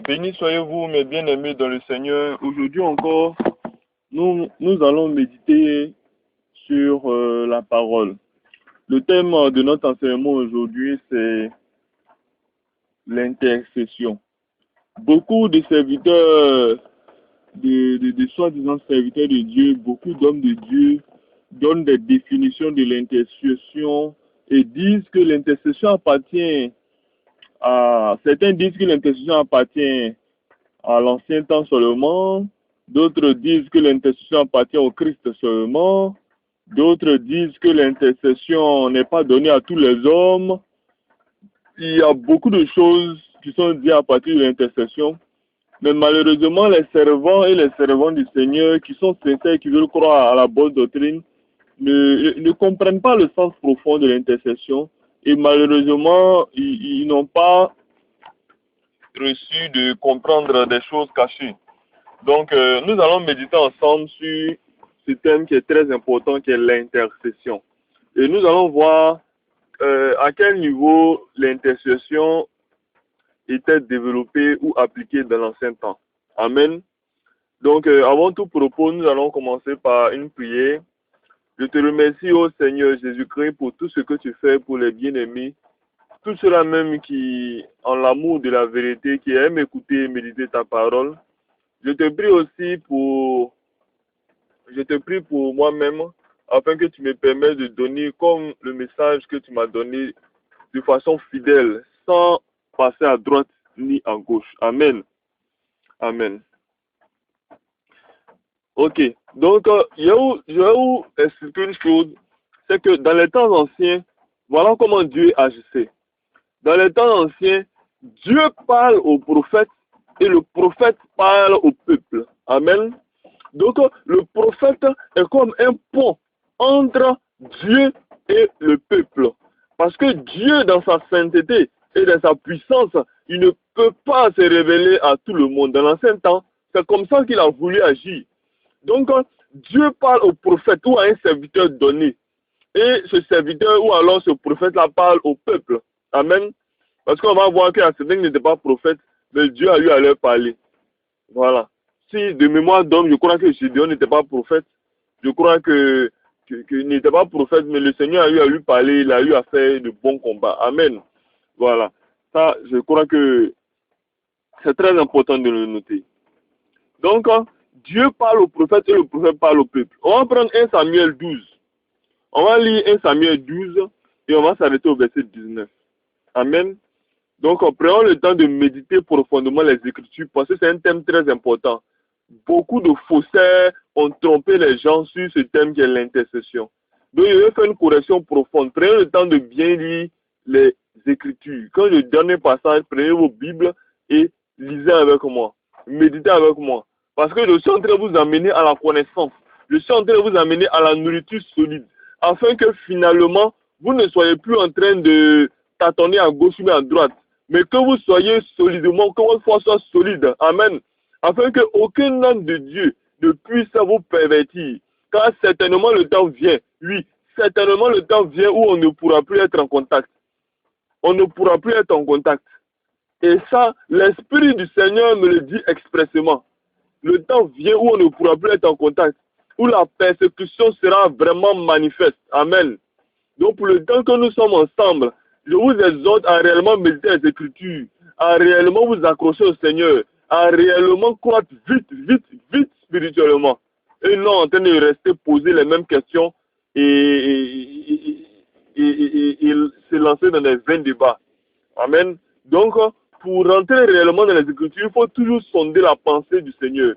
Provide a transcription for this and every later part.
Bénis soyez-vous, mes bien-aimés dans le Seigneur. Aujourd'hui encore, nous allons méditer sur la parole. Le thème de notre enseignement aujourd'hui, c'est l'intercession. Beaucoup de serviteurs, de soi-disant serviteurs de Dieu, beaucoup d'hommes de Dieu donnent des définitions de l'intercession et disent que l'intercession appartient à... Certains disent que l'intercession appartient à l'ancien temps seulement, d'autres disent que l'intercession appartient au Christ seulement, d'autres disent que l'intercession n'est pas donnée à tous les hommes. Il y a beaucoup de choses qui sont dites à partir de l'intercession, mais malheureusement, les servants et les servantes du Seigneur qui sont sincères, qui veulent croire à la bonne doctrine, ne comprennent pas le sens profond de l'intercession et malheureusement, ils n'ont pas reçu de comprendre des choses cachées. Donc, nous allons méditer ensemble sur ce thème qui est très important, qui est l'intercession. Et nous allons voir à quel niveau l'intercession était développée ou appliquée dans l'ancien temps. Amen. Donc, avant tout propos, nous allons commencer par une prière. Je te remercie, ô Seigneur Jésus-Christ, pour tout ce que tu fais pour les bien-aimés, tous ceux-là même qui ont l'amour de la vérité, qui aiment écouter et méditer ta parole. Je te prie pour moi-même, afin que tu me permettes de donner comme le message que tu m'as donné de façon fidèle, sans passer à droite ni à gauche. Amen. Amen. Ok. Donc, je vais vous expliquer une chose, c'est que dans les temps anciens, voilà comment Dieu agissait. Dans les temps anciens, Dieu parle aux prophètes et le prophète parle au peuple. Amen. Donc, le prophète est comme un pont entre Dieu et le peuple. Parce que Dieu, dans sa sainteté et dans sa puissance, il ne peut pas se révéler à tout le monde. Dans l'ancien temps, c'est comme ça qu'il a voulu agir. Donc, Dieu parle au prophète ou à un serviteur donné. Et ce serviteur ou alors ce prophète-là parle au peuple. Amen. Parce qu'on va voir que certains n'étaient pas prophètes, mais Dieu a eu à leur parler. Voilà. Si de mémoire d'homme, je crois que Gédéon n'était pas prophète. Je crois que n'était pas prophète, mais le Seigneur a eu à lui parler, il a eu à faire de bons combats. Amen. Voilà. Ça, je crois que c'est très important de le noter. Donc, Dieu parle au prophète et le prophète parle au peuple. On va prendre 1 Samuel 12. On va lire 1 Samuel 12 et on va s'arrêter au verset 19. Amen. Donc, prenons le temps de méditer profondément les Écritures parce que c'est un thème très important. Beaucoup de faussaires ont trompé les gens sur ce thème qui est l'intercession. Donc, je vais faire une correction profonde. Prenez le temps de bien lire les Écritures. Quand je donne un passage, prenez vos Bibles et lisez avec moi. Méditez avec moi. Parce que je suis en train de vous amener à la connaissance. Je suis en train de vous amener à la nourriture solide. Afin que finalement, vous ne soyez plus en train de tâtonner à gauche ou à droite. Mais que vous soyez solidement, que votre foi soit solide. Amen. Afin qu'aucun homme de Dieu ne puisse vous pervertir. Car certainement le temps vient, oui, certainement le temps vient où on ne pourra plus être en contact. On ne pourra plus être en contact. Et ça, l'Esprit du Seigneur me le dit expressément. Le temps vient où on ne pourra plus être en contact, où la persécution sera vraiment manifeste. Amen. Donc pour le temps que nous sommes ensemble, je vous exhorte à réellement méditer les Écritures, à réellement vous accrocher au Seigneur, à réellement croître vite spirituellement. Et non en train de rester poser les mêmes questions et se lancer dans des vains débats. Amen. Donc, pour rentrer réellement dans les Écritures, il faut toujours sonder la pensée du Seigneur.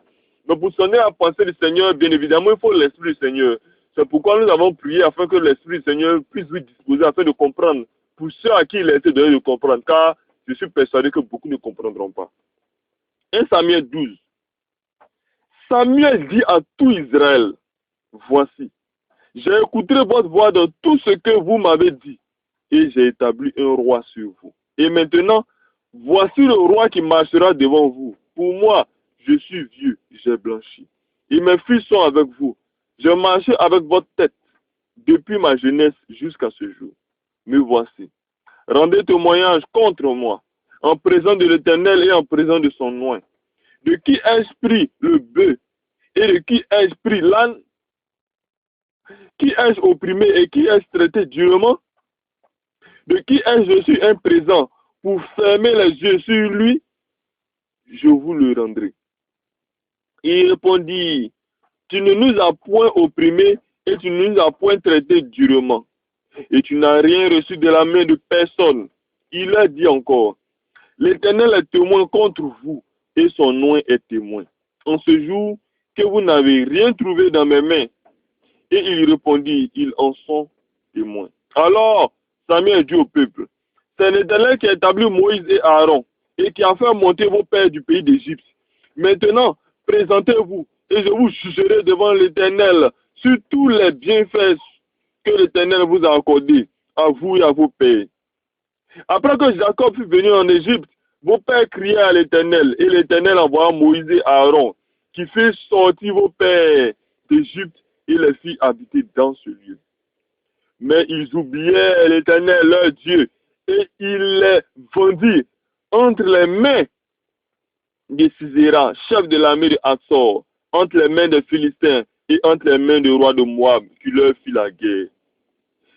Mais pour sonder la pensée du Seigneur, bien évidemment, il faut l'Esprit du Seigneur. C'est pourquoi nous avons prié afin que l'Esprit du Seigneur puisse vous disposer afin de comprendre pour ceux à qui il a été donné de comprendre, car je suis persuadé que beaucoup ne comprendront pas. 1 Samuel 12. Samuel dit à tout Israël, voici, j'ai écouté votre voix dans tout ce que vous m'avez dit, et j'ai établi un roi sur vous. Et maintenant, voici le roi qui marchera devant vous. Pour moi, je suis vieux, j'ai blanchi. Et mes fils sont avec vous. Je marchais avec votre tête depuis ma jeunesse jusqu'à ce jour. Me voici. Rendez témoignage contre moi. en présence de l'Éternel et en présence de son oint. De qui ai-je pris le bœuf et de qui ai-je pris l'âne? Qui ai-je opprimé et qui ai-je traité durement? De qui ai-je reçu un présent pour fermer les yeux sur lui? Je vous le rendrai. Il répondit, tu ne nous as point opprimés et tu ne nous as point traités durement. Et tu n'as rien reçu de la main de personne. Il a dit encore, l'Éternel est témoin contre vous et son nom est témoin. En ce jour que vous n'avez rien trouvé dans mes mains. Et il répondit, ils en sont témoins. Alors Samuel dit au peuple, c'est l'Éternel qui a établi Moïse et Aaron et qui a fait monter vos pères du pays d'Égypte. Maintenant, présentez-vous et je vous jugerai devant l'Éternel sur tous les bienfaits que l'Éternel vous a accordés, à vous et à vos pères. Après que Jacob fut venu en Égypte, vos pères criaient à l'Éternel, et l'Éternel envoya Moïse et Aaron, qui firent sortir vos pères d'Égypte et les fit habiter dans ce lieu. Mais ils oubliaient l'Éternel, leur Dieu, et ils les vendirent entre les mains de Sisera, chef de l'armée de Hatzor, entre les mains des Philistins et entre les mains du roi de Moab, qui leur fit la guerre.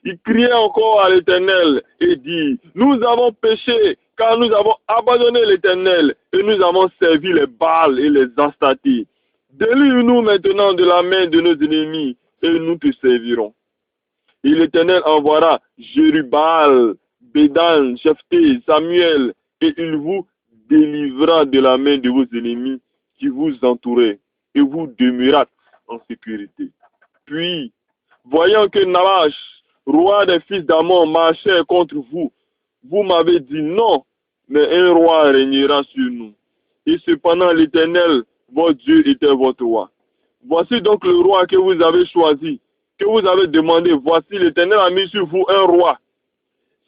Ils criaient encore à l'Éternel et dit, nous avons péché, car nous avons abandonné l'Éternel et nous avons servi les Baals et les Astatés. Délivre-nous maintenant de la main de nos ennemis et nous te servirons. Et l'Éternel envoiera Jérubbaal, Bédan, Jephthé, Samuel, et il vous délivrera de la main de vos ennemis qui vous entouraient, et vous demeurâtes en sécurité. Puis, voyant que Nahash, roi des fils d'Ammon, marchait contre vous, vous m'avez dit non, mais un roi régnera sur nous. Et cependant l'Éternel, votre Dieu, était votre roi. Voici donc le roi que vous avez choisi, que vous avez demandé. Voici l'Éternel a mis sur vous un roi.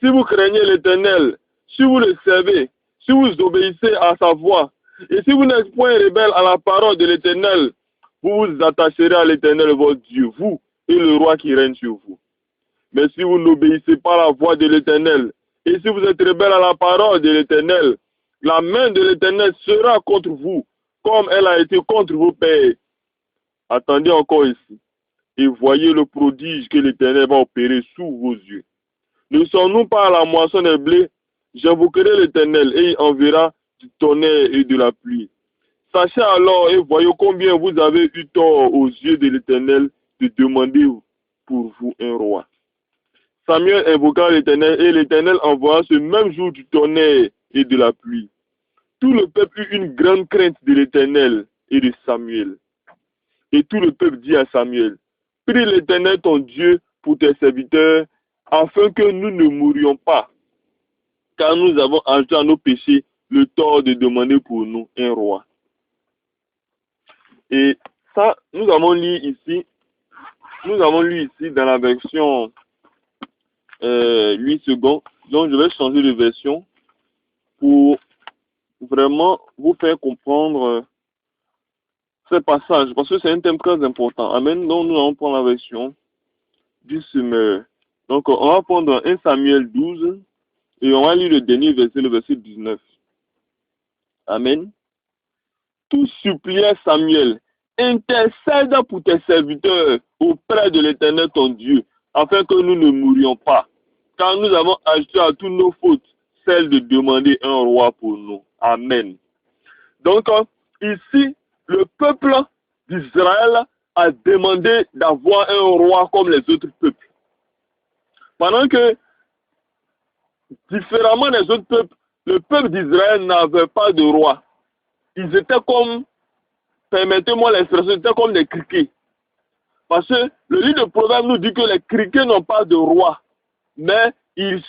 Si vous craignez l'Éternel, si vous le servez, si vous obéissez à sa voix, et si vous n'êtes point rebelle à la parole de l'Éternel, vous vous attacherez à l'Éternel votre Dieu, vous et le roi qui règne sur vous. Mais si vous n'obéissez pas à la voix de l'Éternel, et si vous êtes rebelle à la parole de l'Éternel, la main de l'Éternel sera contre vous, comme elle a été contre vos pères. Attendez encore ici, et voyez le prodige que l'Éternel va opérer sous vos yeux. Ne sommes-nous pas à la moisson des blés? J'invoquerai l'Éternel, et il enverra du tonnerre et de la pluie. Sachez alors et voyez combien vous avez eu tort aux yeux de l'Éternel de demander pour vous un roi. Samuel invoqua l'Éternel et l'Éternel envoya ce même jour du tonnerre et de la pluie. Tout le peuple eut une grande crainte de l'Éternel et de Samuel. Et tout le peuple dit à Samuel, prie l'Éternel ton Dieu pour tes serviteurs, afin que nous ne mourions pas, car nous avons ajouté à nos péchés le tort de demander pour nous un roi. Et ça, nous avons lu ici dans la version 8 secondes. Donc, je vais changer de version pour vraiment vous faire comprendre ce passage, parce que c'est un thème très important. Amen. Donc, nous allons prendre la version du semeur. Donc, on va prendre 1 Samuel 12 et on va lire le dernier verset, le verset 19. Amen. Tout suppliait Samuel, intercède pour tes serviteurs auprès de l'Éternel ton Dieu, afin que nous ne mourions pas, car nous avons ajouté à toutes nos fautes celle de demander un roi pour nous. Amen. Donc, ici, le peuple d'Israël a demandé d'avoir un roi comme les autres peuples. Pendant que, différemment des autres peuples, le peuple d'Israël n'avait pas de roi. Ils étaient comme, permettez-moi l'expression, ils étaient comme des criquets. Parce que le livre de Proverbes nous dit que les criquets n'ont pas de roi, mais ils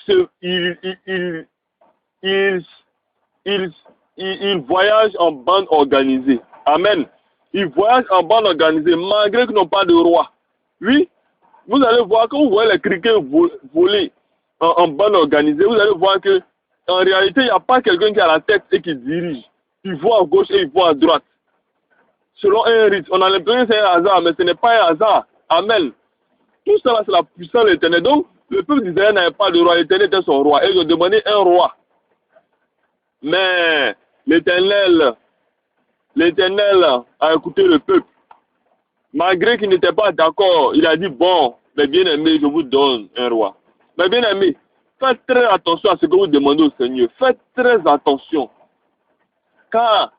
voyagent en bande organisée. Amen. Ils voyagent en bande organisée malgré qu'ils n'ont pas de roi. Oui, vous allez voir, quand vous voyez les criquets voler en bande organisée, vous allez voir que en réalité, il n'y a pas quelqu'un qui a la tête et qui dirige. Ils vont à gauche et ils vont à droite. Selon un rite, on a l'impression que c'est un hasard, mais ce n'est pas un hasard. Amen. Tout cela, c'est la puissance de l'Éternel. Donc, le peuple d'Israël n'avait pas de roi. L'Éternel était son roi. Et ils ont demandé un roi. Mais l'Éternel a écouté le peuple. Malgré qu'il n'était pas d'accord, il a dit, bon, mes bien-aimés, je vous donne un roi. Mes bien-aimés, faites très attention à ce que vous demandez au Seigneur. Faites très attention. Car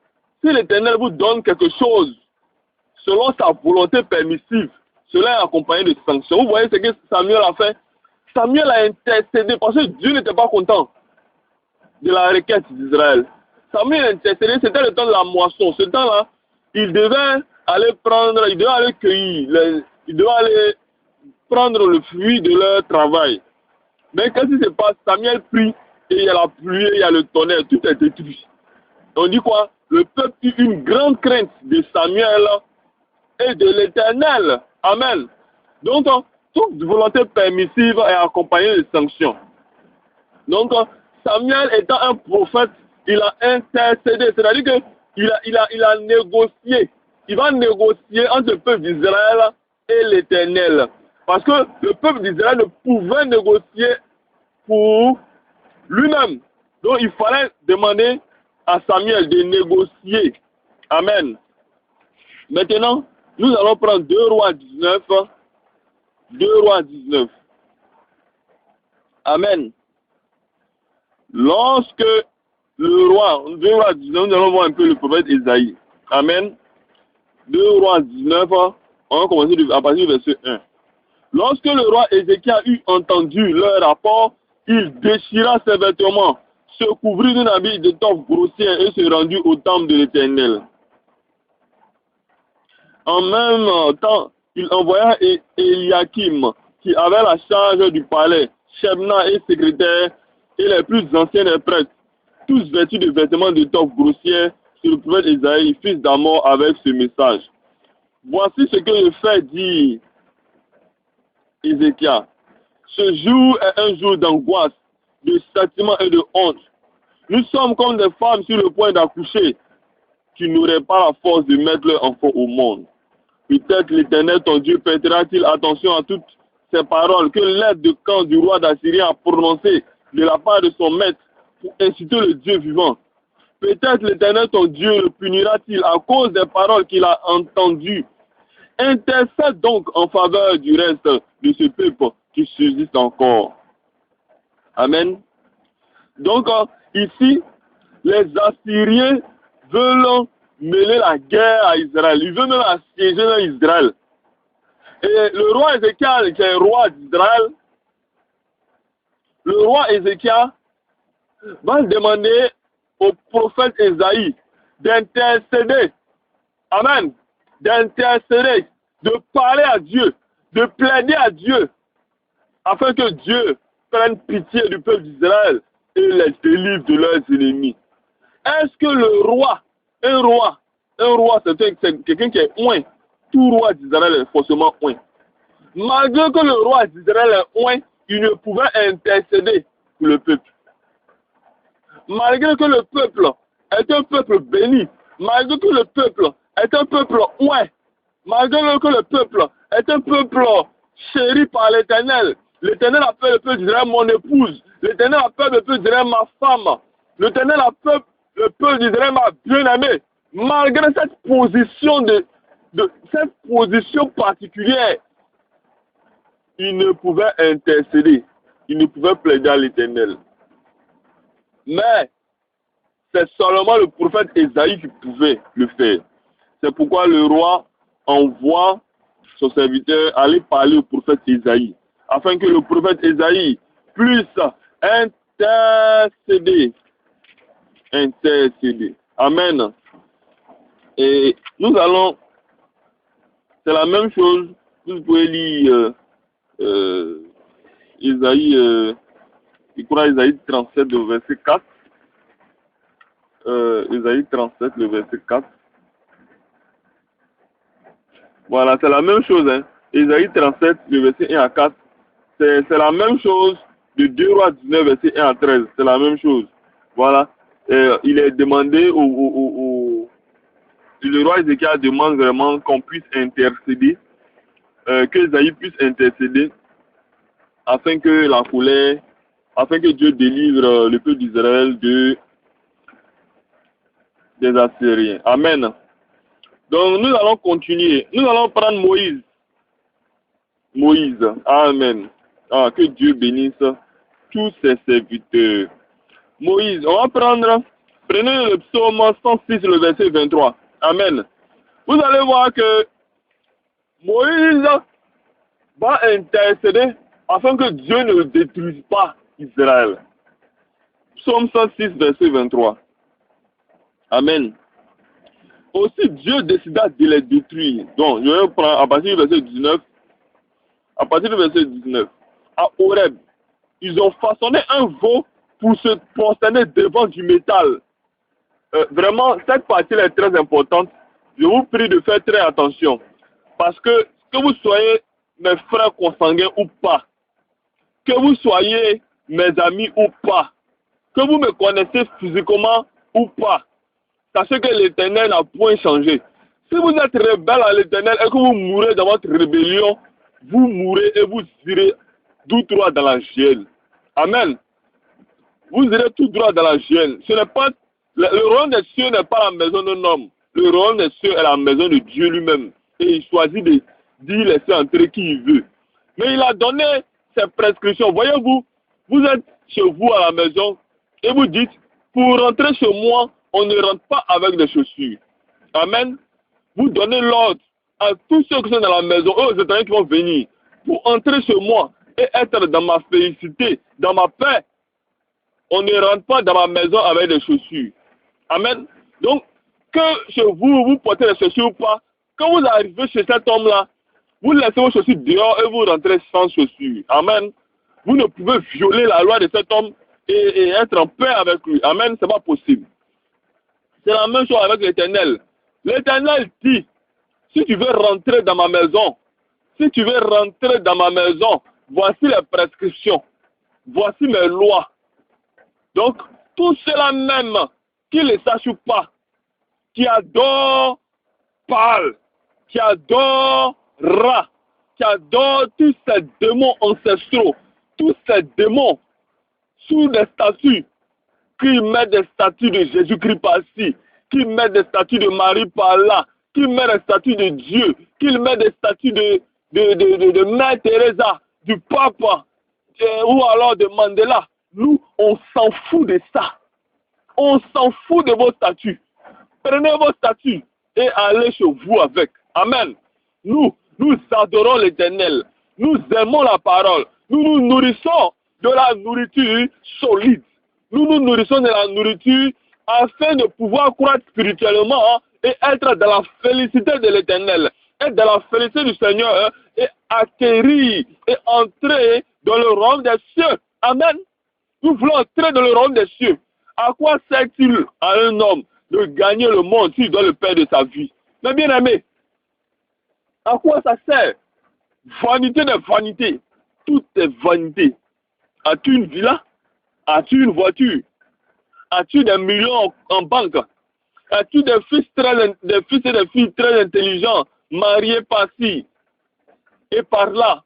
si l'Éternel vous donne quelque chose selon sa volonté permissive, cela est accompagné de sanctions. Vous voyez ce que Samuel a fait? Samuel a intercédé parce que Dieu n'était pas content de la requête d'Israël. Samuel a intercédé, c'était le temps de la moisson. Ce temps-là, il devait aller cueillir, il devait aller prendre le fruit de leur travail. Mais qu'est-ce qui se passe? Samuel prie et il y a la pluie, il y a le tonnerre, tout est détruit. On dit quoi? Le peuple eut une grande crainte de Samuel et de l'Éternel. Amen. Donc, toute volonté permissive est accompagnée de sanctions. Donc, Samuel étant un prophète, il a intercédé, c'est-à-dire qu'il a négocié. Il va négocier entre le peuple d'Israël et l'Éternel. Parce que le peuple d'Israël ne pouvait négocier pour lui-même. Donc, il fallait demander à Samuel de négocier. Amen. Maintenant, nous allons prendre 2 Rois 19. 2 Rois 19. Amen. Lorsque le roi, 2 Rois 19, nous allons voir un peu le prophète Isaïe. Amen. 2 Rois 19, on va commencer à partir du verset 1. Lorsque le roi Ézéchias eut entendu leur rapport, il déchira ses vêtements, se couvrit d'un habit de toffe grossière et se rendit au temple de l'Éternel. En même temps, il envoya Eliakim, qui avait la charge du palais, Shebna et secrétaire, et les plus anciens des prêtres, tous vêtus de vêtements de toffe grossière, sur le prophète Isaïe, fils d'Amor, avec ce message. Voici ce que je fais dire Ézéchias. Ce jour est un jour d'angoisse, de châtiment et de honte. Nous sommes comme des femmes sur le point d'accoucher, qui n'auraient pas la force de mettre leur enfant au monde. Peut-être l'Éternel, ton Dieu, prêtera-t-il attention à toutes ces paroles que l'aide de camp du roi d'Assyrie a prononcées de la part de son maître pour inciter le Dieu vivant. Peut-être l'Éternel, ton Dieu, le punira-t-il à cause des paroles qu'il a entendues. Intercède donc en faveur du reste de ce peuple qui subsiste encore. Amen. Donc, ici, les Assyriens veulent mêler la guerre à Israël. Ils veulent même assiéger Israël. Et le roi Ézéchias, qui est roi d'Israël, le roi Ézéchias va demander au prophète Isaïe d'intercéder. Amen. D'intercéder, de parler à Dieu, de plaider à Dieu, afin que Dieu prenne pitié du peuple d'Israël et les délivre de leurs ennemis. Est-ce que le roi, un roi, c'est quelqu'un qui est oint. Tout roi d'Israël est forcément oint. Malgré que le roi d'Israël est oint, il ne pouvait intercéder pour le peuple. Malgré que le peuple est un peuple béni, malgré que le peuple est un peuple oint, malgré que le peuple est un peuple chéri par l'Éternel, l'Éternel appelle le peuple d'Israël mon épouse, l'Éternel appelle le peuple d'Israël ma femme, l'Éternel appelle le peuple d'Israël ma bien-aimée. Malgré cette position cette position particulière, il ne pouvait intercéder, il ne pouvait plaider à l'Éternel. Mais c'est seulement le prophète Isaïe qui pouvait le faire. C'est pourquoi le roi envoie son serviteur aller parler au prophète Isaïe, afin que le prophète Isaïe puisse intercéder. Amen. Et nous allons, c'est la même chose, vous pouvez lire Isaïe, je crois Isaïe 37, le verset 4. Isaïe 37, le verset 4. Voilà, c'est la même chose. Hein. Isaïe 37, le verset 1 à 4. C'est la même chose de 2 Rois 19, verset 1 à 13. C'est la même chose. Voilà. Il est demandé le roi Ézéchias demande vraiment qu'on puisse intercéder, que Isaïe puisse intercéder, afin que Dieu délivre le peuple d'Israël des Assyriens. Amen. Donc nous allons continuer. Nous allons prendre Moïse. Moïse. Amen. Ah, que Dieu bénisse tous ses serviteurs. Moïse, on va prendre, prenez le psaume 106, le verset 23. Amen. Vous allez voir que Moïse va intercéder afin que Dieu ne détruise pas Israël. Psaume 106, verset 23. Amen. Aussi Dieu décida de les détruire. Donc, je vais prendre à partir du verset 19. À partir du verset 19. À Horeb, ils ont façonné un veau pour se prosterner devant du métal. Vraiment, cette partie-là est très importante. Je vous prie de faire très attention. Parce que vous soyez mes frères consanguins ou pas, que vous soyez mes amis ou pas, que vous me connaissez physiquement ou pas, sachez que l'Éternel n'a point changé. Si vous êtes rebelle à l'Éternel et que vous mourrez dans votre rébellion, vous mourrez et vous irez tout droit dans la géhenne. Amen. Vous irez tout droit dans la géhenne. Ce n'est pas le royaume des cieux n'est pas la maison d'un homme. Le royaume des cieux est la maison de Dieu lui-même. Et il choisit d'y laisser entrer qui il veut. Mais il a donné ses prescriptions. Voyez-vous, vous êtes chez vous à la maison et vous dites, pour rentrer chez moi, on ne rentre pas avec des chaussures. Amen. Vous donnez l'ordre à tous ceux qui sont dans la maison, eux, les étrangers qui vont venir, pour entrer chez moi et être dans ma félicité, dans ma paix. On ne rentre pas dans ma maison avec des chaussures. Amen. Donc, que chez vous, vous portez les chaussures ou pas, quand vous arrivez chez cet homme-là, vous laissez vos chaussures dehors et vous rentrez sans chaussures. Amen. Vous ne pouvez violer la loi de cet homme et être en paix avec lui. Amen. Ce n'est pas possible. C'est la même chose avec l'Éternel. L'Éternel dit, si tu veux rentrer dans ma maison, voici les prescriptions. Voici mes lois. Donc, tous ceux-là même qui ne sachent pas, qui adorent Baal, qui adorent Ra, qui adorent tous ces démons ancestraux, tous ces démons sous des statues, qui mettent des statues de Jésus-Christ par-ci, qui mettent des statues de Marie par-là, qui mettent des statues de Dieu, qui mettent des statues de Mère Teresa, du Papa, ou alors de Mandela. Nous, on s'en fout de ça. On s'en fout de vos statues. Prenez vos statues et allez chez vous avec. Amen. Nous adorons l'Éternel. Nous aimons la parole. Nous nous nourrissons de la nourriture solide. Nous nous nourrissons de la nourriture afin de pouvoir croître spirituellement et être dans la félicité de l'Éternel. Être dans la félicité du Seigneur et acquérir et entrer dans le royaume des cieux. Amen. Nous voulons entrer dans le royaume des cieux. À quoi sert-il à un homme de gagner le monde s'il doit le perdre de sa vie? Mais bien aimé, à quoi ça sert? Vanité de vanité. Tout est vanité. As-tu une villa? As-tu une voiture? As-tu des millions en banque? As-tu des fils et des filles très intelligents, mariés par-ci et par-là?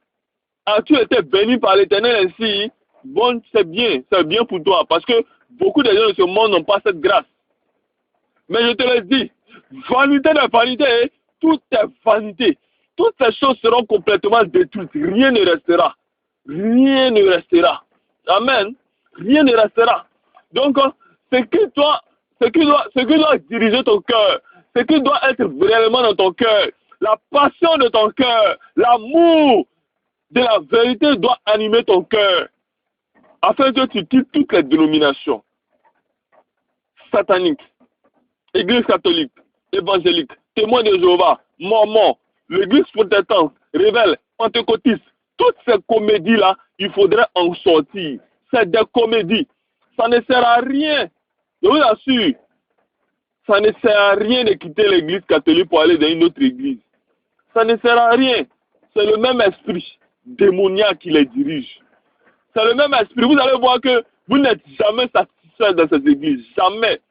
As-tu été béni par l'Éternel ainsi? Bon, c'est bien pour toi, parce que beaucoup de gens de ce monde n'ont pas cette grâce. Mais je te le dis, vanité de vanité, tout est vanité. Toutes ces choses seront complètement détruites. Rien ne restera. Rien ne restera. Amen. Rien ne restera. Donc, ce qui doit diriger ton cœur, ce qui doit être réellement dans ton cœur, la passion de ton cœur, l'amour de la vérité doit animer ton cœur. Afin que tu quittes toutes les dénominations sataniques, Église catholique, évangélique, témoin de Jéhovah, mormon, l'Église protestante, révèle, pentecôtiste, toutes ces comédies-là, il faudrait en sortir. C'est des comédies. Ça ne sert à rien. Je vous assure, ça ne sert à rien de quitter l'Église catholique pour aller dans une autre église. Ça ne sert à rien. C'est le même esprit démoniaque qui les dirige. C'est le même esprit. Vous allez voir que vous n'êtes jamais satisfait dans cette église. Jamais.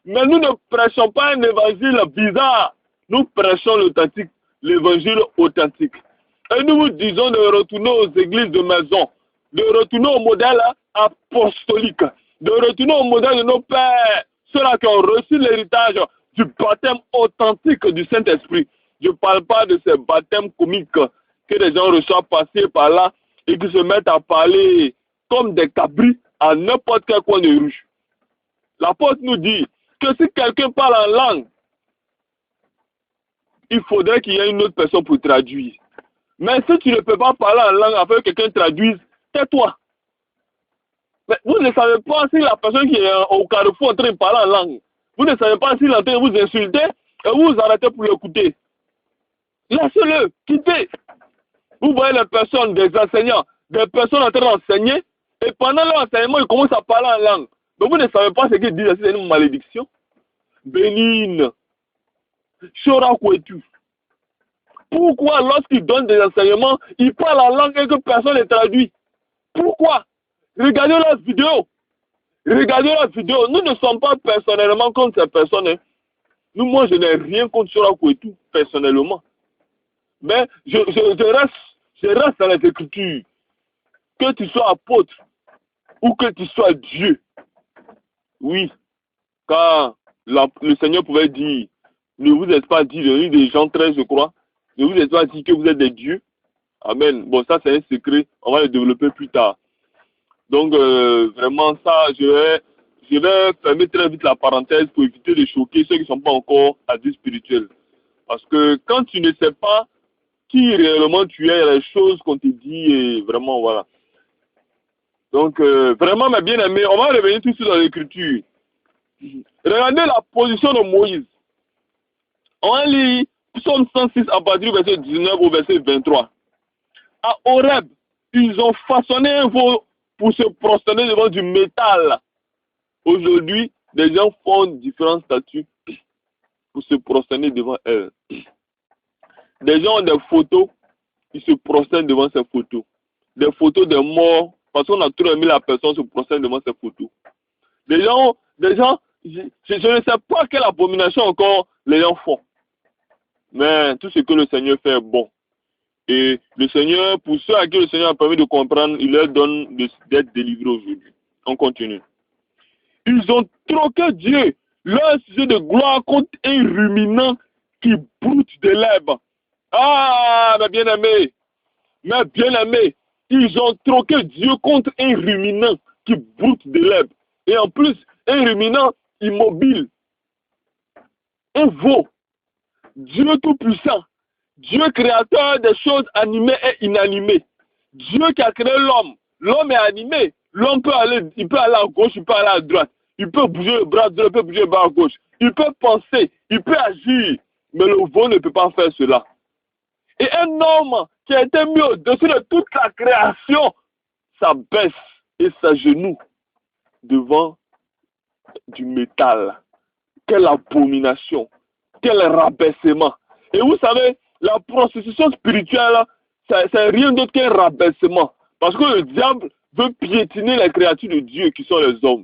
Mais nous ne prêchons pas un évangile bizarre. Nous prêchons l'authentique, l'évangile authentique. Et nous vous disons de retourner aux églises de maison, de retourner au modèle apostolique, de retourner au modèle de nos pères ceux-là qui ont reçu l'héritage du baptême authentique du Saint-Esprit. Je ne parle pas de ces baptêmes comiques que les gens reçoivent passer par là et qui se mettent à parler comme des cabris à n'importe quel coin de rue. L'apôtre nous dit que si quelqu'un parle en langue, il faudrait qu'il y ait une autre personne pour traduire. Mais si tu ne peux pas parler en langue afin que quelqu'un traduise, tais-toi. Mais vous ne savez pas si la personne qui est au carrefour en train de parler en langue, vous ne savez pas s'il est en train de vous insulter et vous vous arrêtez pour l'écouter. Laissez-le, quittez. Vous voyez les personnes, des enseignants, des personnes en train d'enseigner, et pendant l'enseignement, ils commencent à parler en langue. Donc vous ne savez pas ce qu'ils disent, c'est une malédiction. Bénigne. Chorakouetu. Pourquoi lorsqu'ils donnent des enseignements, ils parlent en langue et que personne ne traduit? Pourquoi? Regardez leurs vidéos. Regardez leurs vidéos. Nous ne sommes pas personnellement contre ces personnes. Hein. Nous, moi, je n'ai rien contre Chorakouetu, personnellement. Mais je reste dans les Écritures. Que tu sois apôtre ou que tu sois Dieu. Oui, car le Seigneur pouvait dire, ne vous êtes pas dit, des gens très, je crois, ne vous êtes pas dit que vous êtes des dieux. Amen. Bon, ça c'est un secret, on va le développer plus tard. Donc, vraiment, ça, je vais fermer très vite la parenthèse pour éviter de choquer ceux qui ne sont pas encore adultes spirituels. Parce que quand tu ne sais pas qui réellement tu es, les choses qu'on te dit, et vraiment, voilà. Donc, vraiment, mes bien-aimés, on va revenir tout de suite dans l'écriture. Regardez la position de Moïse. On lit Psaume 106 à partir du verset 19 au verset 23. À Horeb, ils ont façonné un veau pour se prosterner devant du métal. Aujourd'hui, les gens font différentes statues pour se prosterner devant elles. Des gens ont des photos, ils se prosternent devant ces photos. Des photos de morts, parce qu'on a trop aimé la personne se prosterne devant ces photos. Des gens, je ne sais pas quelle abomination encore les gens font. Mais tout ce que le Seigneur fait est bon. Et le Seigneur, pour ceux à qui le Seigneur a permis de comprendre, il leur donne d'être délivrés aujourd'hui. On continue. Ils ont troqué Dieu, leur sujet de gloire, contre un ruminant qui broute de l'herbe. Ah, mes bien-aimés, ils ont troqué Dieu contre un ruminant qui broute de l'herbe. Et en plus, un ruminant immobile. Un veau. Dieu tout-puissant. Dieu créateur des choses animées et inanimées. Dieu qui a créé l'homme. L'homme est animé. L'homme peut aller, il peut aller à gauche, il peut aller à droite. Il peut bouger le bras droit, il peut bouger le bras à gauche. Il peut penser, il peut agir. Mais le veau ne peut pas faire cela. Et un homme qui a été mis au-dessus de toute la création s'abaisse et s'agenouille devant du métal. Quelle abomination, quel rabaissement. Et vous savez, la prostitution spirituelle, c'est rien d'autre qu'un rabaissement. Parce que le diable veut piétiner les créatures de Dieu qui sont les hommes.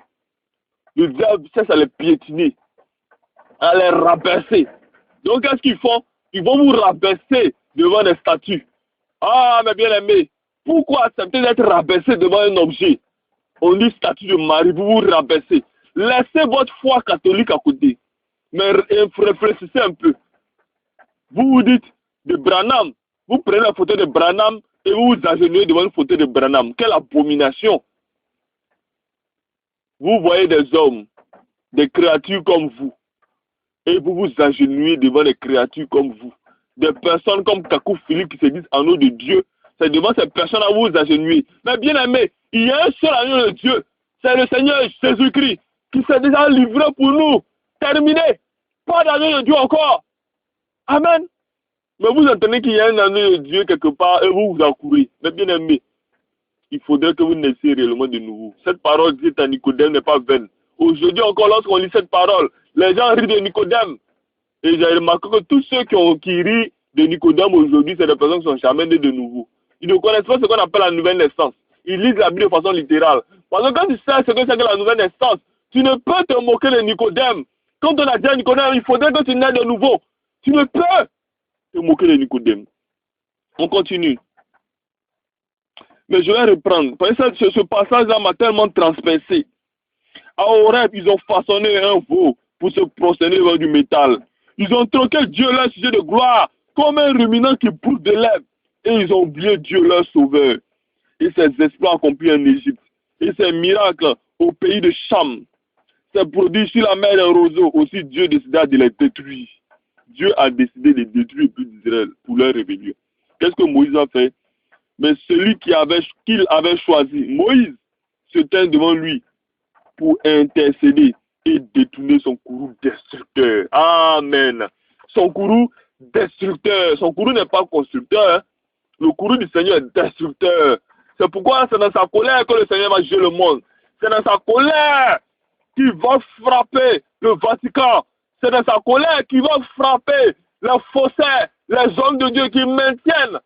Le diable cesse à les piétiner, à les rabaisser. Donc qu'est-ce qu'ils font? Ils vont vous rabaisser devant des statues. Ah, mes bien-aimés, pourquoi accepter d'être rabaissé devant un objet? On dit statue de Marie, vous vous rabaissez. Laissez votre foi catholique à côté. Mais réfléchissez un peu. Vous vous dites de Branham. Vous prenez la photo de Branham et vous vous agenouillez devant une photo de Branham. Quelle abomination! Vous voyez des hommes, des créatures comme vous. Et vous vous agenouillez devant des créatures comme vous. Des personnes comme Kakou Philippe qui se disent en nom de Dieu. C'est devant ces personnes à vous agenouiller. Mais bien aimé, il y a un seul agneau de Dieu. C'est le Seigneur Jésus-Christ qui s'est déjà livré pour nous. Terminé. Pas d'agneau de Dieu encore. Amen. Mais vous entendez qu'il y a un agneau de Dieu quelque part et vous vous accourez. Mais bien aimé, il faudrait que vous naissiez réellement de nouveau. Cette parole dite à Nicodème n'est pas vaine. Aujourd'hui encore, lorsqu'on lit cette parole, les gens rient de Nicodème. Et j'ai remarqué que tous ceux qui rient de Nicodème aujourd'hui, c'est des personnes qui sont jamais nées de nouveau. Ils ne connaissent pas ce qu'on appelle la nouvelle naissance. Ils lisent la Bible de façon littérale. Parce que quand tu sais ce que c'est que la nouvelle naissance, tu ne peux te moquer de Nicodème. Quand on a dit à Nicodème, il faudrait que tu naies de nouveau. Tu ne peux te moquer de Nicodème. On continue. Mais je vais reprendre. Parce que ce passage-là m'a tellement transpercé. À Horeb, ils ont façonné un veau pour se prosterner devant du métal. Ils ont troqué Dieu, leur sujet de gloire, comme un ruminant qui pousse de l'herbe. Et ils ont oublié Dieu, leur sauveur. Et ses exploits accomplis en Égypte. Et ses miracles au pays de Cham. Ses produits sur la mer des roseaux. Aussi, Dieu décida de les détruire. Dieu a décidé de détruire le peuple d'Israël pour leur rébellion. Qu'est-ce que Moïse a fait? Mais celui qu'il avait choisi, Moïse, se tint devant lui pour intercéder et détourner son courroux destructeur. Amen. Son courroux destructeur. Son courroux n'est pas constructeur. Hein. Le courroux du Seigneur est destructeur. C'est pourquoi c'est dans sa colère que le Seigneur va juger le monde. C'est dans sa colère qu'il va frapper le Vatican. C'est dans sa colère qu'il va frapper les faussaires, les hommes de Dieu qui maintiennent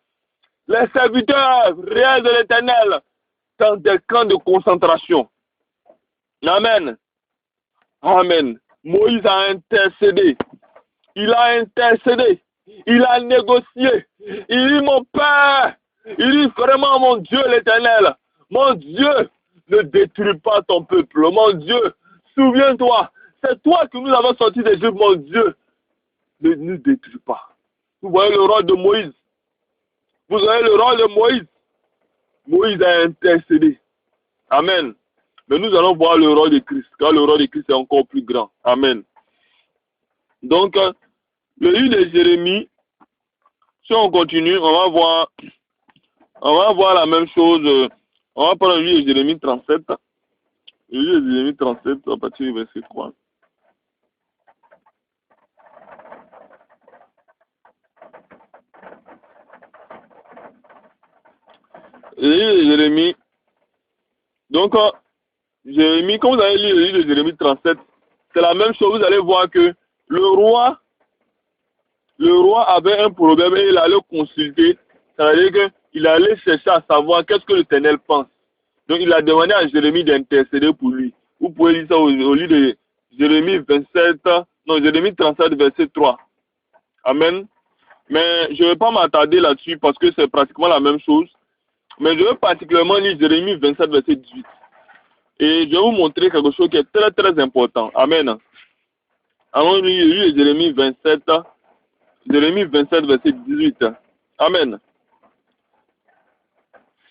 les serviteurs réels de l'Éternel dans des camps de concentration. Amen. Amen. Moïse a intercédé. Il a intercédé. Il a négocié. Il dit, mon Père, il dit vraiment, mon Dieu l'Éternel, mon Dieu, ne détruis pas ton peuple. Mon Dieu, souviens-toi, c'est toi qui nous avons sortis d'Égypte, mon Dieu. Ne nous détruis pas. Vous voyez le rôle de Moïse. Vous voyez le rôle de Moïse. Moïse a intercédé. Amen. Mais nous allons voir le rôle de Christ, car le rôle de Christ est encore plus grand. Amen. Donc, le livre de Jérémie, si on continue, on va voir la même chose. On va prendre le livre de Jérémie 37. Le livre de Jérémie 37, à partir du verset 3. Le livre de Jérémie. Donc, Jérémie, quand vous allez lire le livre de Jérémie 37, c'est la même chose. Vous allez voir que le roi avait un problème et il allait consulter. Ça veut dire qu'il allait chercher à savoir qu'est-ce que l'Éternel pense. Donc, il a demandé à Jérémie d'intercéder pour lui. Vous pouvez lire ça au livre de Jérémie 37, verset 3. Amen. Mais je ne vais pas m'attarder là-dessus parce que c'est pratiquement la même chose. Mais je veux particulièrement lire Jérémie 27, verset 18. Et je vais vous montrer quelque chose qui est très très important. Amen. Allons lire Jérémie 27, verset 18. Amen.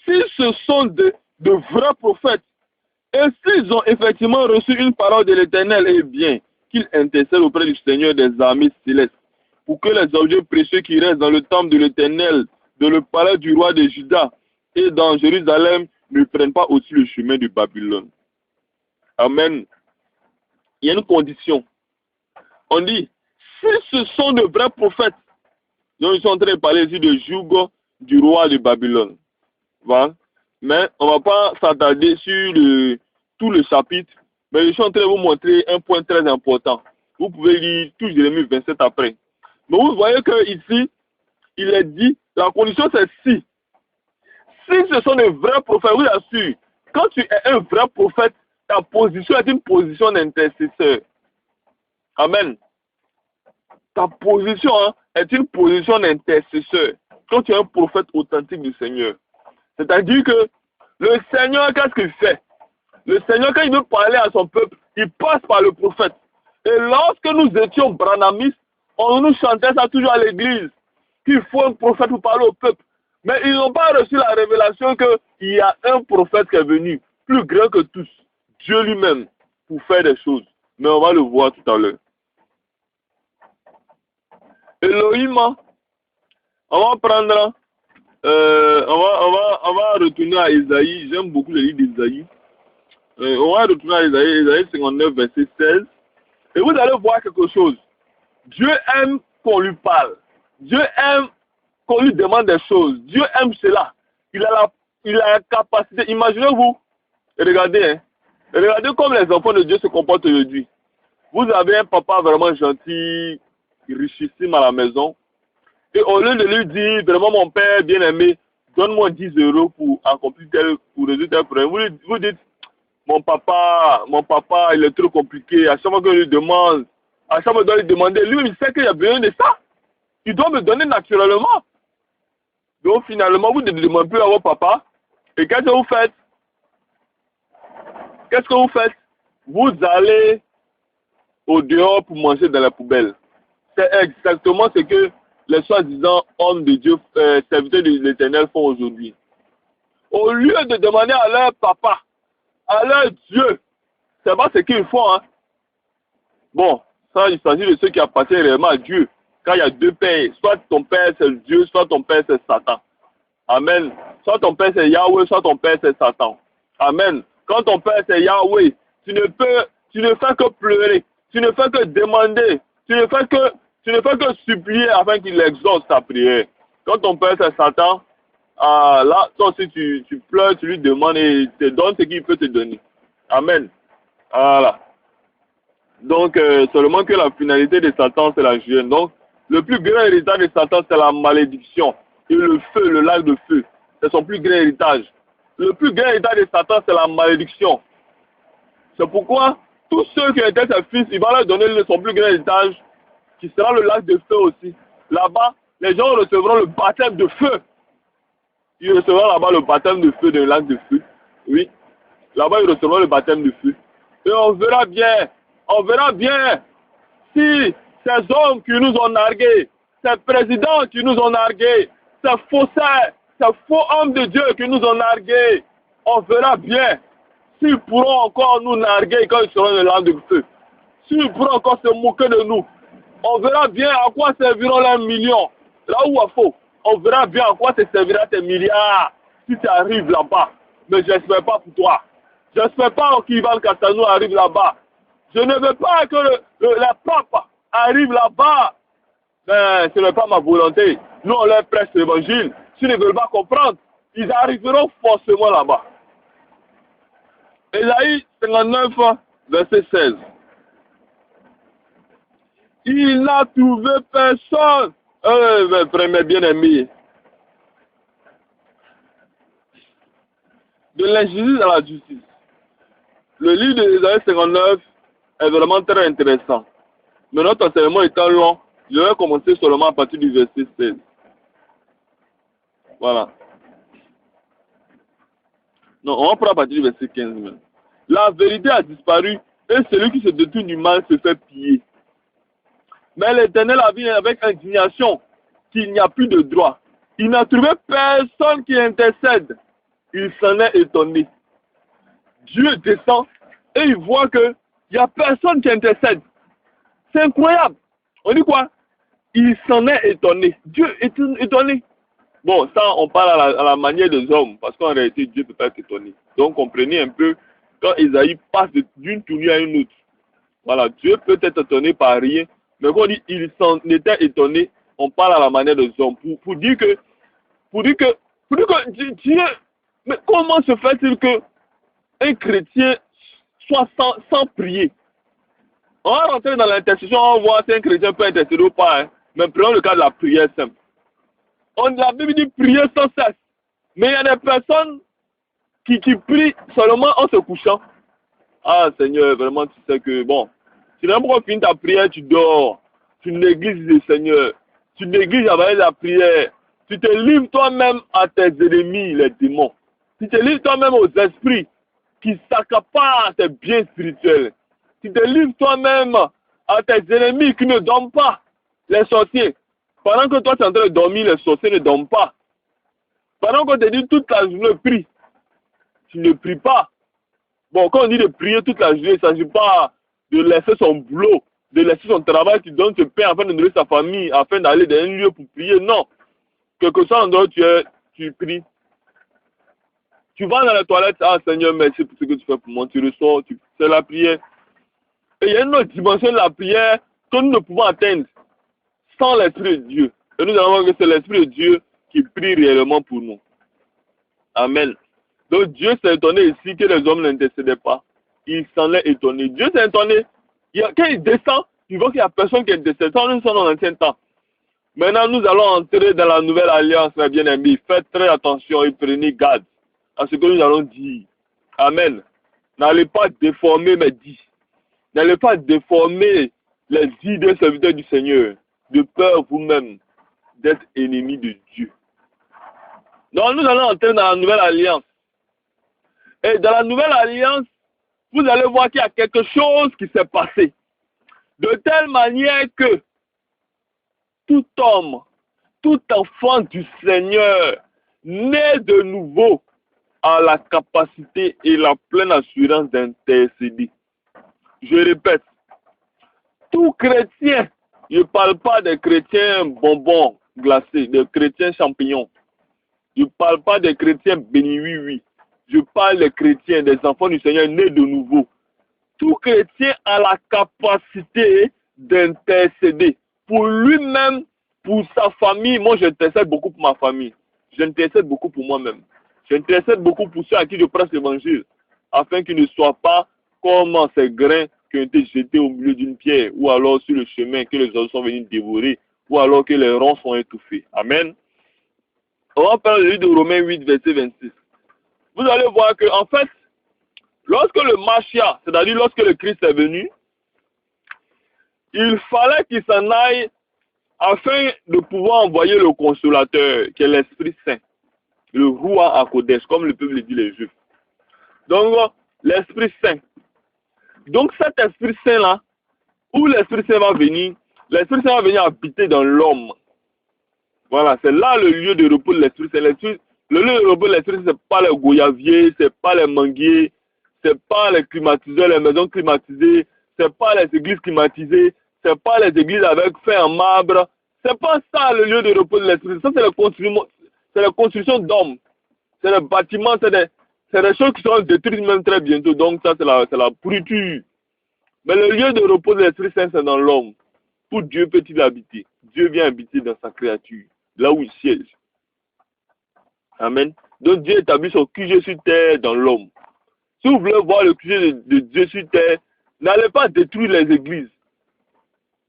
Si ce sont de vrais prophètes, et s'ils ont effectivement reçu une parole de l'Éternel, eh bien, qu'ils intercèdent auprès du Seigneur des armées célestes, pour que les objets précieux qui restent dans le temple de l'Éternel, dans le palais du roi de Juda et dans Jérusalem, ne prennent pas aussi le chemin de Babylone. Amen. Il y a une condition. On dit, si ce sont de vrais prophètes, donc ils sont en train de parler ici de joug du roi de Babylone. Voilà. Mais on ne va pas s'attarder sur tout le chapitre, mais je suis en train de vous montrer un point très important. Vous pouvez lire tout Jérémie 27 après. Mais vous voyez qu'ici, il est dit, la condition c'est si. Si ce sont de vrais prophètes, vous assure, quand tu es un vrai prophète, ta position est une position d'intercesseur. Amen. Ta position est une position d'intercesseur. Quand tu es un prophète authentique du Seigneur. C'est-à-dire que le Seigneur, qu'est-ce qu'il fait? Le Seigneur, quand il veut parler à son peuple, il passe par le prophète. Et lorsque nous étions branhamistes, on nous chantait ça toujours à l'église, qu'il faut un prophète pour parler au peuple. Mais ils n'ont pas reçu la révélation qu'il y a un prophète qui est venu, plus grand que tous, Dieu lui-même, pour faire des choses. Mais on va le voir tout à l'heure. Elohim, on va prendre, on va retourner à Isaïe. J'aime beaucoup le livre d'Isaïe. On va retourner à Isaïe 59, verset 16. Et vous allez voir quelque chose. Dieu aime qu'on lui parle. Dieu aime qu'on lui demande des choses. Dieu aime cela. Il a la capacité. Imaginez-vous, regardez, regardez comme les enfants de Dieu se comportent aujourd'hui. Vous avez un papa vraiment gentil, richissime à la maison. Et au lieu de lui dire, vraiment mon père bien-aimé, donne-moi 10 € pour accomplir pour résoudre tel problème. Vous dites, mon papa, il est trop compliqué. À chaque fois que je lui demande, à chaque fois que je dois lui demander, lui, il sait qu'il a besoin de ça. Il doit me donner naturellement. Donc finalement, vous ne demandez plus à votre papa. Et qu'est-ce que vous faites? Qu'est-ce que vous faites? vous allez au dehors pour manger dans la poubelle. C'est exactement ce que les soi-disant hommes de Dieu, serviteurs de l'Éternel font aujourd'hui. Au lieu de demander à leur papa, à leur Dieu, c'est pas ce qu'ils font. Hein. Bon, ça, il s'agit de ceux qui appartiennent réellement à Dieu. Quand il y a deux pères, soit ton père c'est Dieu, soit ton père c'est Satan. Amen. Soit ton père c'est Yahweh, soit ton père c'est Satan. Amen. Quand ton père c'est Yahweh, tu ne fais que pleurer, tu ne fais que demander, tu ne fais que supplier afin qu'il exauce ta prière. Quand ton père c'est Satan, là, toi aussi tu pleures, tu lui demandes et il te donne ce qu'il peut te donner. Amen. Voilà. Donc, seulement que la finalité de Satan, c'est la justice. Donc, le plus grand héritage de Satan, c'est la malédiction. Et le feu, le lac de feu. C'est son plus grand héritage. Le plus grand héritage de Satan, c'est la malédiction. C'est pourquoi tous ceux qui étaient ses fils, il va leur donner son plus grand héritage, qui sera le lac de feu aussi. Là-bas, les gens recevront le baptême de feu. Ils recevront là-bas le baptême de feu d'un lac de feu. Oui. Là-bas, ils recevront le baptême de feu. Et on verra bien si ces hommes qui nous ont nargués, ces présidents qui nous ont nargués, ces faussaires, ces faux hommes de Dieu qui nous ont nargués, on verra bien s'ils pourront encore nous narguer quand ils seront dans le lac de feu. S'ils pourront encore se moquer de nous, on verra bien à quoi serviront leurs millions. Là où il faut, on verra bien à quoi te servira tes milliards si tu arrives là-bas. Mais j'espère pas pour toi. J'espère pas qu'Ivan Castanou arrive là-bas. Je ne veux pas que la pape arrive là-bas. Mais ce n'est pas ma volonté. Nous, on leur prêche l'évangile. S'ils ne veulent pas comprendre, ils arriveront forcément là-bas. Ésaïe 59, verset 16. Il n'a trouvé personne. Frère bien-aimé. De l'injustice à la justice. Le livre d'Ésaïe 59 est vraiment très intéressant. Mais notre enseignement étant long, je vais commencer seulement à partir du verset 16. Voilà. Non, on va prendre à partir du verset 15 même. La vérité a disparu et celui qui se détourne du mal se fait piller. Mais l'Éternel a vu avec indignation qu'il n'y a plus de droit. Il n'a trouvé personne qui intercède. Il s'en est étonné. Dieu descend et il voit qu'il n'y a personne qui intercède. C'est incroyable. On dit quoi? Il s'en est étonné. Dieu est étonné. Bon, ça, on parle à la manière des hommes, parce qu'en réalité, Dieu ne peut pas être étonné. Donc, comprenez un peu, quand Isaïe passe d'une tournure à une autre, voilà, Dieu peut être étonné par rien, mais quand on dit il s'en était étonné, on parle à la manière des hommes, pour dire que Dieu, mais comment se fait-il que un chrétien soit sans prier? On va rentrer dans l'intercession, on va voir si un chrétien peut intercéder ou pas, hein. Mais prenons le cas de la prière simple. La Bible dit prier sans cesse. Mais il y a des personnes qui prient seulement en se couchant. Ah Seigneur, vraiment tu sais que bon, tu n'as pas fini ta prière, tu dors. Tu négliges le Seigneur. Tu négliges la prière. Tu te livres toi-même à tes ennemis, les démons. Tu te livres toi-même aux esprits qui s'accaparent tes biens spirituels. Tu te livres toi-même à tes ennemis qui ne dorment pas, les sorciers. Pendant que toi tu es en train de dormir, les sorciers ne dorment pas. Pendant qu'on te dit toute la journée prie, tu ne pries pas. Bon, quand on dit de prier toute la journée, il ne s'agit pas de laisser son boulot, de laisser son travail qui donne ce pain afin de nourrir sa famille, afin d'aller dans un lieu pour prier. Non. Quel que soit l'endroit où tu pries. Tu vas dans la toilette, ah Seigneur, merci pour ce que tu fais pour moi. Tu ressors, c'est la prière. Et il y a une autre dimension de la prière que nous ne pouvons atteindre sans l'Esprit de Dieu. Et nous allons voir que c'est l'Esprit de Dieu qui prie réellement pour nous. Amen. Donc Dieu s'est étonné ici que les hommes n'intercédaient pas. Il s'en est étonné. Dieu s'est étonné. Quand il descend, il voit qu'il n'y a personne qui intercède. Ça, nous sommes dans l'ancien temps. Maintenant, nous allons entrer dans la nouvelle alliance, mes bien-aimés. Faites très attention et prenez garde à ce que nous allons dire. Amen. N'allez pas déformer mes dits. N'allez pas déformer les dits des serviteurs du Seigneur, de peur vous-même d'être ennemis de Dieu. Donc nous allons entrer dans la nouvelle alliance. Et dans la nouvelle alliance, vous allez voir qu'il y a quelque chose qui s'est passé. De telle manière que tout homme, tout enfant du Seigneur, né de nouveau, a la capacité et la pleine assurance d'intercéder. Je répète, tout chrétien, je ne parle pas des chrétiens bonbons glacés, des chrétiens champignons. Je ne parle pas des chrétiens bénis, oui, oui. Je parle des chrétiens, des enfants du Seigneur nés de nouveau. Tout chrétien a la capacité d'intercéder pour lui-même, pour sa famille. Moi, j'intercède beaucoup pour ma famille. J'intercède beaucoup pour moi-même. J'intercède beaucoup pour ceux à qui je prêche l'évangile, afin qu'ils ne soient pas comme ces grains qui ont été jetés au milieu d'une pierre, ou alors sur le chemin que les oiseaux sont venus dévorer, ou alors que les ronces sont étouffés. Amen. On va prendre le livre de Romains 8, verset 26. Vous allez voir que, en fait, lorsque le Machia, c'est-à-dire lorsque le Christ est venu, il fallait qu'il s'en aille afin de pouvoir envoyer le consolateur, qui est l'Esprit Saint, le Roi Akodesh, comme le peuple le dit les Juifs. Donc, l'Esprit Saint. Donc, cet Esprit Saint-là, où l'Esprit Saint va venir, l'Esprit Saint va venir habiter dans l'homme. Voilà, c'est là le lieu de repos de l'Esprit Saint. Le lieu de repos de l'Esprit Saint, ce n'est pas les goyaviers, ce n'est pas les manguiers, ce n'est pas les climatiseurs, les maisons climatisées, ce n'est pas les églises climatisées, ce n'est pas les églises avec fait en marbre. Ce n'est pas ça le lieu de repos de l'Esprit. Ça, c'est la construction d'hommes. C'est le bâtiment, c'est des choses qui seront détruites même très bientôt. Donc ça, c'est la pourriture. Mais le lieu de repos de l'Esprit Saint, c'est dans l'homme. Où Dieu peut-il habiter? Dieu vient habiter dans sa créature, là où il siège. Amen. Donc Dieu établit son QG sur terre dans l'homme. Si vous voulez voir le QG de Dieu sur terre, n'allez pas détruire les églises.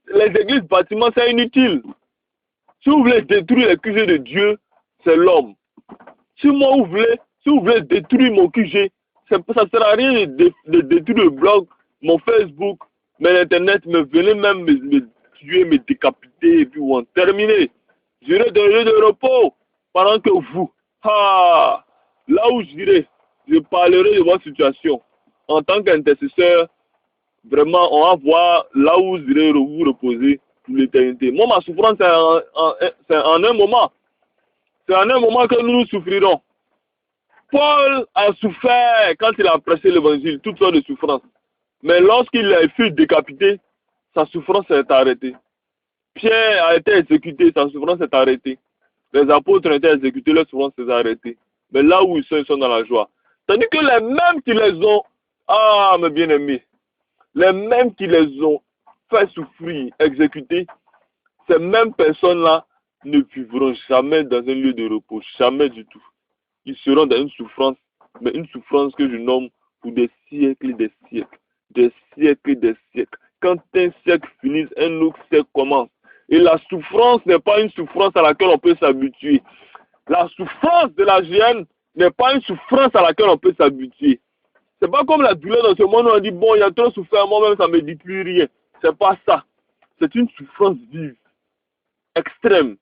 Les églises, bâtiments, c'est inutile. Si vous voulez détruire le QG de Dieu, c'est l'homme. Si vous voulez détruire mon QG, ça ne sert à rien de détruire le blog, mon Facebook, mais Internet, me venez même me tuer, me décapiter, et puis on terminer. J'irai dans le lieu de repos pendant que vous, là où j'irai, je parlerai de votre situation. En tant qu'intercesseur, vraiment, on va voir là où vous irez vous reposer pour l'éternité. Moi, ma souffrance, c'est en un moment. C'est en un moment que nous souffrirons. Paul a souffert quand il a prêché l'évangile, toutes sortes de souffrances. Mais lorsqu'il a fut décapité, sa souffrance s'est arrêtée. Pierre a été exécuté, sa souffrance s'est arrêtée. Les apôtres ont été exécutés, leur souffrance s'est arrêtée. Mais là où ils sont dans la joie. Tandis que les mêmes qui les ont, mes bien-aimés, les mêmes qui les ont fait souffrir, exécuter, ces mêmes personnes-là ne vivront jamais dans un lieu de repos, jamais du tout. Ils seront dans une souffrance, mais une souffrance que je nomme pour des siècles et des siècles. Des siècles et des siècles. Quand un siècle finit, un autre siècle commence. Et la souffrance n'est pas une souffrance à laquelle on peut s'habituer. La souffrance de la gêne n'est pas une souffrance à laquelle on peut s'habituer. C'est pas comme la douleur dans ce monde où on dit, bon, il y a trop souffert, moi-même, ça ne me dit plus rien. C'est pas ça. C'est une souffrance vive, extrême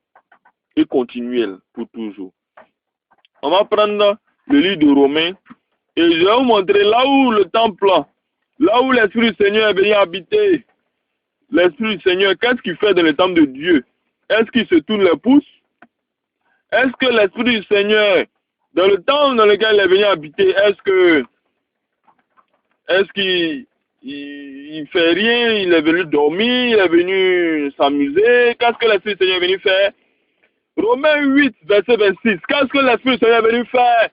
et continuelle pour toujours. On va prendre le livre de Romains et je vais vous montrer là où le temple, là où l'Esprit du Seigneur est venu habiter. L'Esprit du Seigneur, qu'est-ce qu'il fait dans le temple de Dieu? Est-ce qu'il se tourne les pouces? Est-ce que l'Esprit du Seigneur, dans le temple dans lequel il est venu habiter, est-ce qu'il fait rien? Il est venu dormir, il est venu s'amuser. Qu'est-ce que l'Esprit du Seigneur est venu faire? Romains 8, verset 26. Qu'est-ce que l'Esprit du Seigneur est venu faire?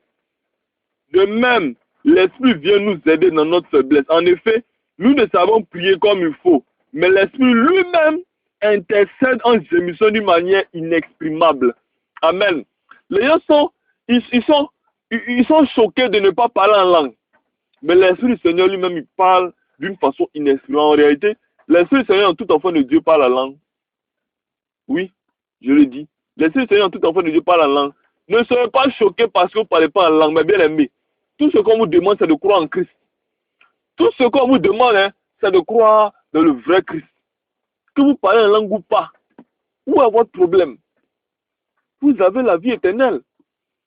De même, l'Esprit vient nous aider dans notre faiblesse. En effet, nous ne savons prier comme il faut, mais l'Esprit lui-même intercède en gémissant d'une manière inexprimable. Amen. Les gens ils sont choqués de ne pas parler en langue. Mais l'Esprit du Seigneur lui-même, il parle d'une façon inexprimable. En réalité, l'Esprit du Seigneur en tout enfant de Dieu parle la langue. Oui, je le dis. L'Esprit du Seigneur en tout enfant de Dieu parle la langue. Ne soyez pas choqués parce que vous ne parlez pas en langue, mais bien aimés. Tout ce qu'on vous demande, c'est de croire en Christ. Tout ce qu'on vous demande, c'est de croire dans le vrai Christ. Que vous parlez en langue ou pas. Où est votre problème? Vous avez la vie éternelle.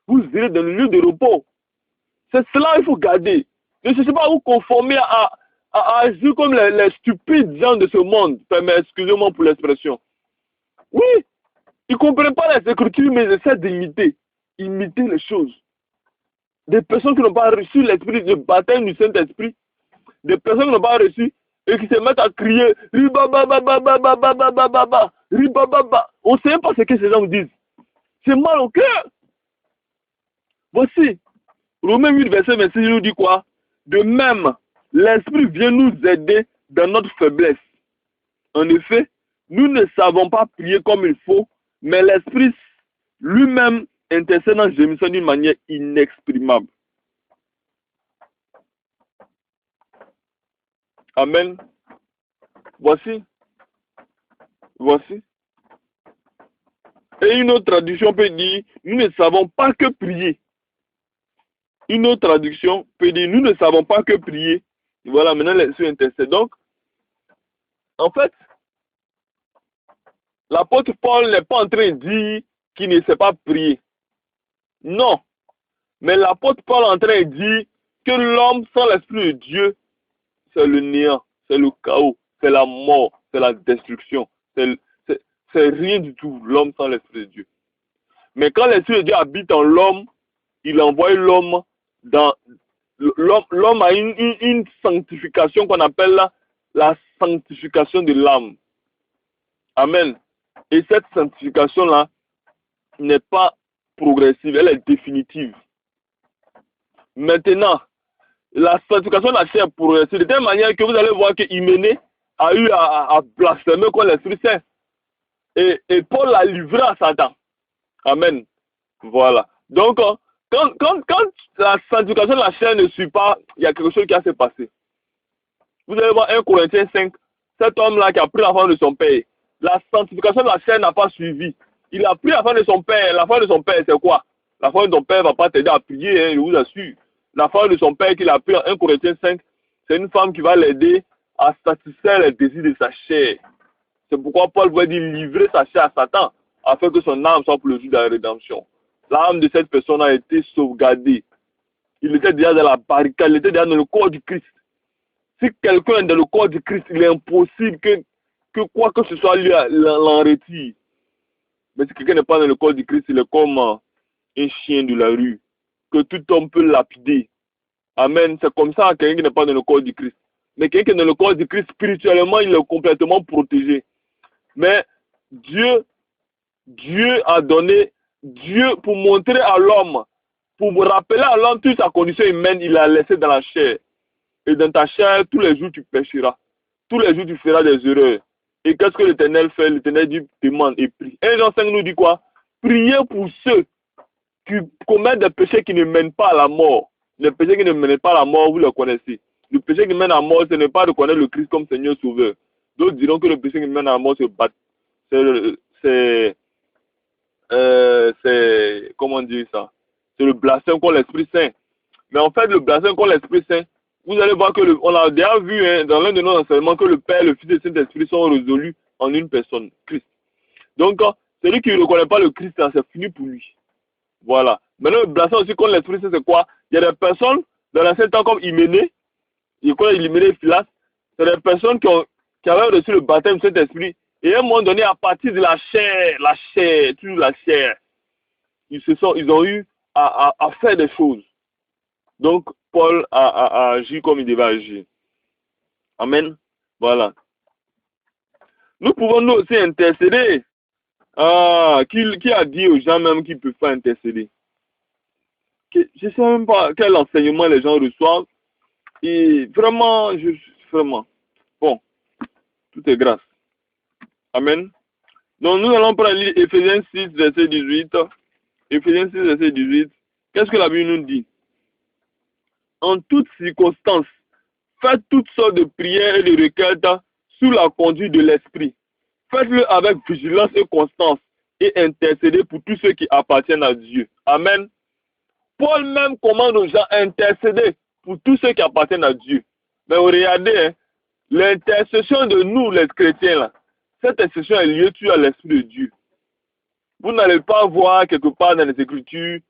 Vous irez dans le lieu de repos. C'est cela qu'il faut garder. Ne cherchez pas à vous conformer à agir comme les stupides gens de ce monde. Excusez-moi pour l'expression. Oui, ils ne comprennent pas les Écritures, mais ils essaient d'imiter. Imiter les choses. Des personnes qui n'ont pas reçu l'esprit de baptême du Saint-Esprit. Des personnes qui n'ont pas reçu et qui se mettent à crier ribababababababababa, ribababa. On ne sait pas ce que ces gens disent. C'est mal au cœur. Voici, Romains 8, verset 26, il nous dit quoi? De même, l'Esprit vient nous aider dans notre faiblesse. En effet, nous ne savons pas prier comme il faut, mais l'Esprit lui-même intercède en gémissant d'une manière inexprimable. Amen. Voici. Et une autre traduction peut dire, nous ne savons pas que prier. Une autre traduction peut dire, nous ne savons pas que prier. Et voilà, maintenant l'Esprit intercède. Donc, en fait, l'apôtre Paul n'est pas en train de dire qu'il ne sait pas prier. Non. Mais l'apôtre Paul est en train de dire que l'homme sans l'Esprit de Dieu, c'est le néant, c'est le chaos, c'est la mort, c'est la destruction. C'est rien du tout, l'homme sans l'Esprit de Dieu. Mais quand l'Esprit de Dieu habite en l'homme, il envoie l'homme dans... L'homme a une sanctification qu'on appelle la sanctification de l'âme. Amen. Et cette sanctification-là n'est pas progressive, elle est définitive. Maintenant, la sanctification de la chair est progressive de telle manière que vous allez voir que Hyménée a eu à blasphémer contre l'Esprit Saint. Et Paul l'a livré à Satan. Amen. Voilà. Donc, quand la sanctification de la chair ne suit pas, il y a quelque chose qui a se passé. Vous allez voir 1 Corinthiens 5, cet homme-là qui a pris la femme de son père. La sanctification de la chair n'a pas suivi. Il a pris la femme de son père. La femme de son père, c'est quoi? La femme de ton père ne va pas t'aider à prier, hein, je vous assure. La femme de son père qu'il a pris en 1 Corinthiens 5, c'est une femme qui va l'aider à satisfaire les désirs de sa chair. C'est pourquoi Paul va dire livrer sa chair à Satan, afin que son âme soit pour le jour de la rédemption. L'âme de cette personne a été sauvegardée. Il était déjà dans la barricade, il était déjà dans le corps du Christ. Si quelqu'un est dans le corps du Christ, il est impossible que quoi que ce soit lui l'en retire. Mais si quelqu'un n'est pas dans le corps du Christ, il est comme un chien de la rue, que tout homme peut lapider. Amen. C'est comme ça quelqu'un qui n'est pas dans le corps du Christ. Mais quelqu'un qui est dans le corps du Christ, spirituellement, il est complètement protégé. Mais Dieu a donné, Dieu pour montrer à l'homme, pour me rappeler à l'homme toute sa condition humaine, il l'a laissé dans la chair. Et dans ta chair, tous les jours tu pécheras. Tous les jours tu feras des erreurs. Et qu'est-ce que l'Éternel fait? L'Éternel dit, demande et prie. 1 Jean 5 nous dit quoi? Priez pour ceux qui commettent des péchés qui ne mènent pas à la mort. Les péchés qui ne mènent pas à la mort, vous les connaissez. Le péché qui mène à la mort, ce n'est pas de connaître le Christ comme Seigneur Sauveur. D'autres diront que le péché qui mène à la mort, c'est comment dire ça? C'est le blasphème contre l'Esprit Saint. Mais en fait, le blasphème contre l'Esprit Saint, vous allez voir que on a déjà vu dans l'un de nos enseignements que le Père, le Fils et le Saint-Esprit sont résolus en une personne, Christ. Donc, celui qui ne reconnaît pas le Christ, c'est fini pour lui. Voilà. Maintenant, le blasphème aussi contre l'Esprit Saint, c'est quoi? Il y a des personnes, dans l'ancien temps comme Hyménée, il connaît Hyménée et Philas, c'est des personnes qui avaient reçu le baptême du Saint-Esprit. Et à un moment donné, à partir de la chair, toujours la chair, ils ont eu à faire des choses. Donc, Paul a agi comme il devait agir. Amen. Voilà. Nous pouvons nous aussi intercéder. Qui a dit aux gens même qu'ils ne peuvent pas intercéder? Je ne sais même pas quel enseignement les gens reçoivent. Et vraiment, bon, tout est grâce. Amen. Donc, nous allons prendre Éphésiens 6, verset 18. Éphésiens 6, verset 18. Qu'est-ce que la Bible nous dit? En toutes circonstances, faites toutes sortes de prières et de requêtes sous la conduite de l'Esprit. Faites-le avec vigilance et constance et intercédez pour tous ceux qui appartiennent à Dieu. Amen. Paul même commande aux gens d'intercéder pour tous ceux qui appartiennent à Dieu. Mais regardez, l'intercession de nous, les chrétiens, là, cette intercession est liée à l'Esprit de Dieu. Vous n'allez pas voir quelque part dans les Écritures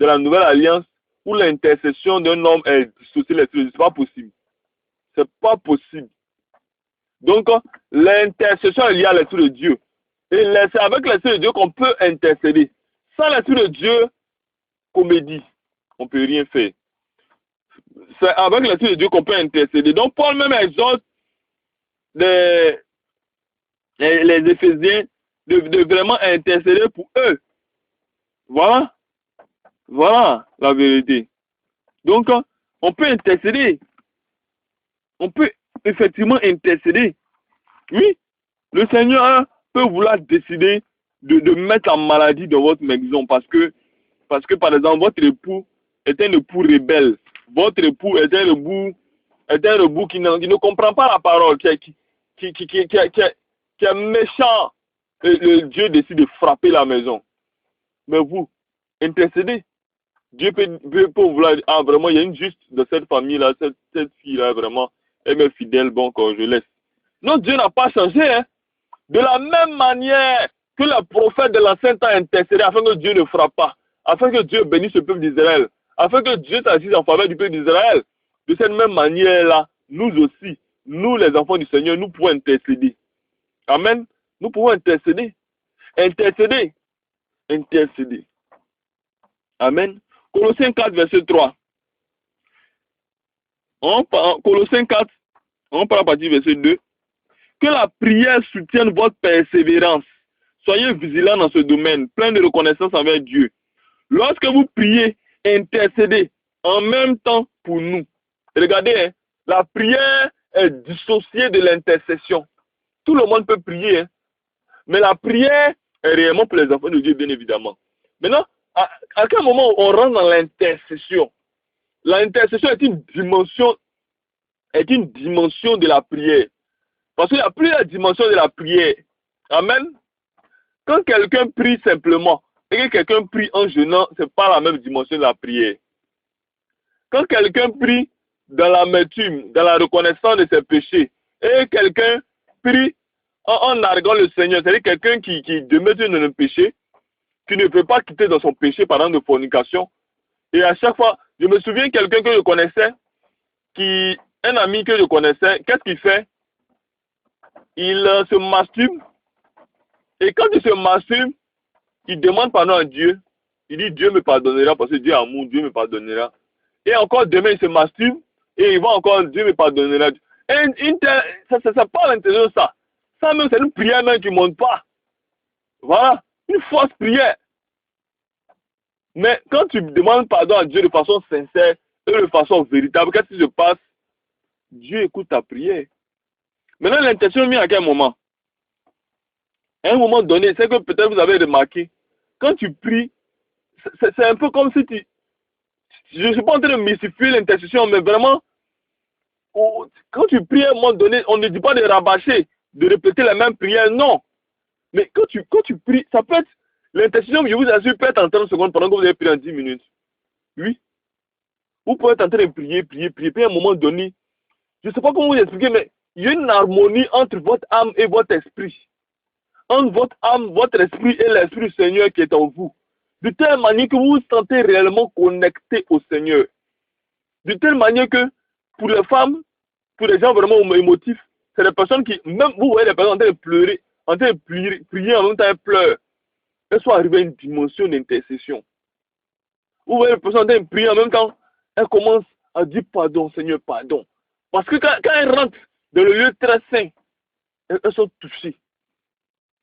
de la Nouvelle Alliance où l'intercession d'un homme est dissociée l'Esprit de Dieu. C'est pas possible. C'est pas possible. Donc, l'intercession est liée à l'Esprit de Dieu. Et c'est avec l'Esprit de Dieu qu'on peut intercéder. Sans l'Esprit de Dieu, comédie, on ne peut rien faire. C'est avec l'Esprit de Dieu qu'on peut intercéder. Donc, Paul même exhorte les Éphésiens de vraiment intercéder pour eux. Voilà. Voilà la vérité. Donc, on peut intercéder. On peut effectivement intercéder. Oui, le Seigneur peut vouloir décider de mettre en maladie dans votre maison parce que, par exemple, votre époux est un époux rebelle. Votre époux est un époux qui ne comprend pas la parole, qui est méchant. Et le Dieu décide de frapper la maison. Mais vous, intercédez. Dieu peut vouloir dire, ah vraiment, il y a une juste de cette famille-là, cette fille-là, vraiment, elle est fidèle, bon, quand je laisse. Non, Dieu n'a pas changé. Hein. De la même manière que le prophète de l'Ancien Temps intercédé afin que Dieu ne frappe pas, afin que Dieu bénisse le peuple d'Israël, afin que Dieu s'agisse en faveur du peuple d'Israël. De cette même manière-là, nous aussi, nous les enfants du Seigneur, nous pouvons intercéder. Amen. Nous pouvons intercéder. Intercéder. Intercéder. Amen. Colossiens 4, verset 3. Colossiens 4, on parle à partir du verset 2. Que la prière soutienne votre persévérance. Soyez vigilants dans ce domaine, plein de reconnaissance envers Dieu. Lorsque vous priez, intercédez en même temps pour nous. Regardez, hein, la prière est dissociée de l'intercession. Tout le monde peut prier, hein, mais la prière est réellement pour les enfants de Dieu, bien évidemment. Maintenant, à quel moment on rentre dans l'intercession? L'intercession est une dimension de la prière. Parce qu'il y a plusieurs dimensions de la prière. Amen. Quand quelqu'un prie simplement et que quelqu'un prie en jeûnant, ce n'est pas la même dimension de la prière. Quand quelqu'un prie dans l'amertume, dans la reconnaissance de ses péchés, et quelqu'un prie en arguant le Seigneur, c'est-à-dire quelqu'un qui demeure dans le péché, qui ne peut pas quitter dans son péché par exemple de fornication. Et à chaque fois, je me souviens quelqu'un que je connaissais, un ami que je connaissais, qu'est-ce qu'il fait? Il se masturbe. Et quand il se masturbe, il demande pardon à Dieu. Il dit Dieu me pardonnera parce que Dieu est amour, Dieu me pardonnera. Et encore demain, il se masturbe. Et il va encore, Dieu me pardonnera. Et ça pas à l'intérieur de ça. Ça même, c'est une prière même qui ne monte pas. Voilà, une fausse prière. Mais quand tu demandes pardon à Dieu de façon sincère et de façon véritable, qu'est-ce qui se passe? Dieu écoute ta prière. Maintenant, l'intention est mise à quel moment? À un moment donné, c'est que peut-être vous avez remarqué, quand tu pries, c'est un peu comme si je ne suis pas en train de mystifier l'intercession, mais vraiment, quand tu pries à un moment donné, on ne dit pas de rabâcher, de répéter la même prière, non. Mais quand tu pries, ça peut être, l'intercession, je vous assure, peut être en 30 secondes pendant que vous avez prié en 10 minutes. Oui. Vous pouvez être en train de prier, puis à un moment donné, je ne sais pas comment vous expliquer, mais il y a une harmonie entre votre âme et votre esprit. Entre votre âme, votre esprit et l'esprit du Seigneur qui est en vous. De telle manière que vous vous sentez réellement connecté au Seigneur. De telle manière que pour les femmes, pour les gens vraiment émotifs, c'est des personnes qui, même vous voyez des personnes en train de pleurer, en train de prier en même temps elles pleurent. Elles sont arrivées à une dimension d'intercession. Vous voyez les personnes en train de prier en même temps, elles commencent à dire pardon, Seigneur, pardon. Parce que quand elles rentrent dans le lieu très saint, elles sont touchées.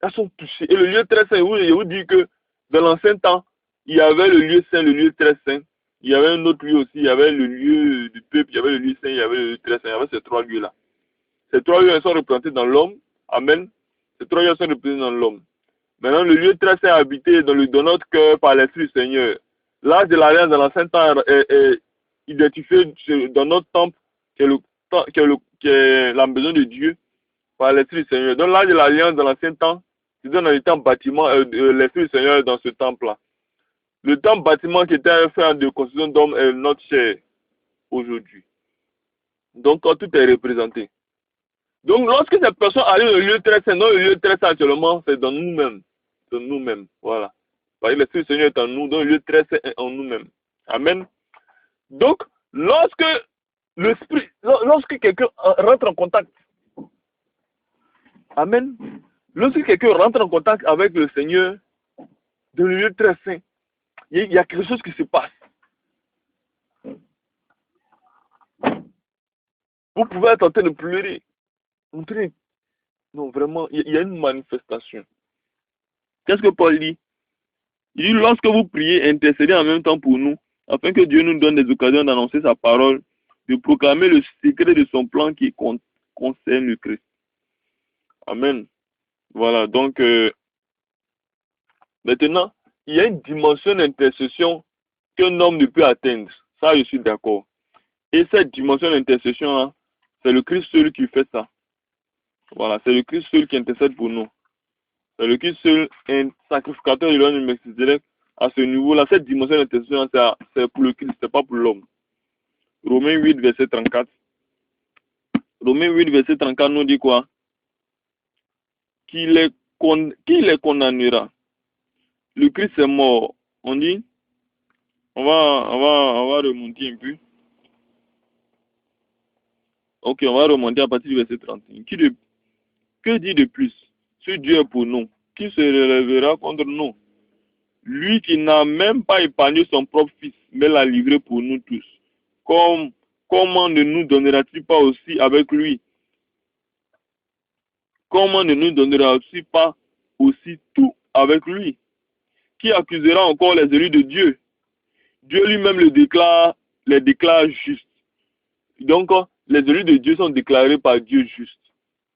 Elles sont touchées. Et le lieu très saint, je vous dis que dans l'ancien temps, il y avait le lieu saint, le lieu très saint. Il y avait un autre lieu aussi, il y avait le lieu du peuple, il y avait le lieu saint, il y avait le lieu très saint. Il y avait ces trois lieux-là. Ces trois lieux sont représentés dans l'homme. Amen. Ces trois lieux sont représentés dans l'homme. Maintenant, le lieu très saint habité dans notre cœur par l'Esprit du Seigneur. L'âge de l'alliance dans l'ancien temps est identifié dans notre temple, qui est la maison de Dieu, par l'Esprit du Seigneur. Donc l'âge de l'alliance dans l'ancien temps, c'est dans le temps bâtiment, l'Esprit du Seigneur est dans ce temple-là. Le temple bâtiment qui était fait de construction d'hommes est notre chair aujourd'hui. Donc tout est représenté. Donc lorsque ces personnes arrivent dans le lieu très saint, non, le lieu très saint actuellement, c'est dans nous-mêmes. C'est nous-mêmes. Voilà. Parce que l'Esprit du Seigneur est en nous, donc le lieu très saint est en nous-mêmes. Amen. Donc, lorsque quelqu'un rentre en contact, amen, lorsque quelqu'un rentre en contact avec le Seigneur, dans le lieu très saint, il y a quelque chose qui se passe. Vous pouvez être en train de pleurer. Non, vraiment, il y a une manifestation. Qu'est-ce que Paul dit? Il dit, lorsque vous priez, intercédez en même temps pour nous, afin que Dieu nous donne des occasions d'annoncer sa parole, de proclamer le secret de son plan qui concerne le Christ. Amen. Voilà, donc, maintenant, il y a une dimension d'intercession qu'un homme ne peut atteindre. Ça, je suis d'accord. Et cette dimension d'intercession, c'est le Christ seul qui fait ça. Voilà, c'est le Christ seul qui intercède pour nous. C'est le Christ seul, un sacrificateur de l'homme Melchizedek. À ce niveau-là, cette dimension d'intercession, c'est pour le Christ, c'est pas pour l'homme. Romains 8, verset 34. Romains 8, verset 34 nous dit quoi? Qui les condamnera? Le Christ est mort. On dit, on va remonter un peu. Ok, on va remonter à partir du verset 31. Que dit de plus? Si Dieu est pour nous, qui se relèvera contre nous? Lui qui n'a même pas épargné son propre fils, mais l'a livré pour nous tous. Comment ne nous donnera-t-il pas aussi avec lui? Comment ne nous donnera-t-il pas aussi tout avec lui? Qui accusera encore les élus de Dieu? Dieu lui-même les déclare justes. Donc, les élus de Dieu sont déclarés par Dieu justes.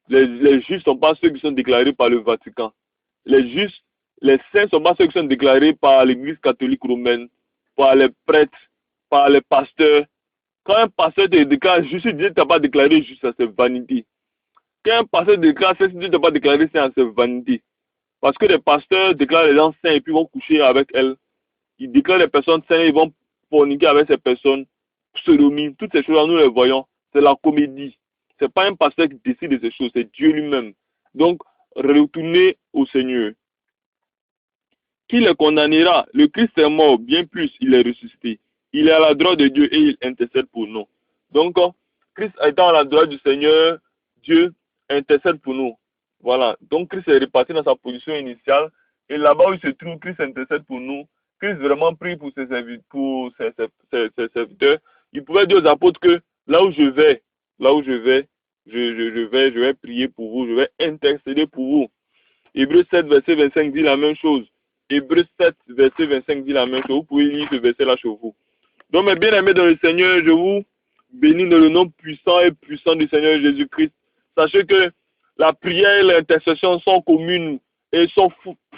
Les justes ne sont pas ceux qui sont déclarés par le Vatican. Les justes, les saints ne sont pas ceux qui sont déclarés par l'Église catholique romaine, par les prêtres, par les pasteurs. Quand un pasteur te déclare juste, Dieu ne t'a pas déclaré juste, c'est vanité. Quand un pasteur déclare saint, Dieu ne t'a pas déclaré saint, c'est vanité. Parce que les pasteurs déclarent les gens saints et puis vont coucher avec elles. Ils déclarent les personnes saintes, ils vont forniquer avec ces personnes, sodomie, toutes ces choses-là, nous les voyons. C'est la comédie. Ce n'est pas un pasteur qui décide de ces choses, c'est Dieu lui-même. Donc, retournez au Seigneur. Qui les condamnera? Le Christ est mort, bien plus, il est ressuscité. Il est à la droite de Dieu et il intercède pour nous. Donc, Christ étant à la droite du Seigneur, Dieu intercède pour nous. Voilà. Donc, Christ est reparti dans sa position initiale. Et là-bas où il se trouve, Christ intercède pour nous. Christ vraiment prie pour ses serviteurs. Il pouvait dire aux apôtres que là où je vais, je vais prier pour vous, je vais intercéder pour vous. Hébreux 7, verset 25 dit la même chose. Hébreux 7, verset 25 dit la même chose. Vous pouvez lire ce verset-là chez vous. Donc, mes bien-aimés dans le Seigneur, je vous bénis dans le nom puissant du Seigneur Jésus-Christ. Sachez que la prière et l'intercession sont communes et sont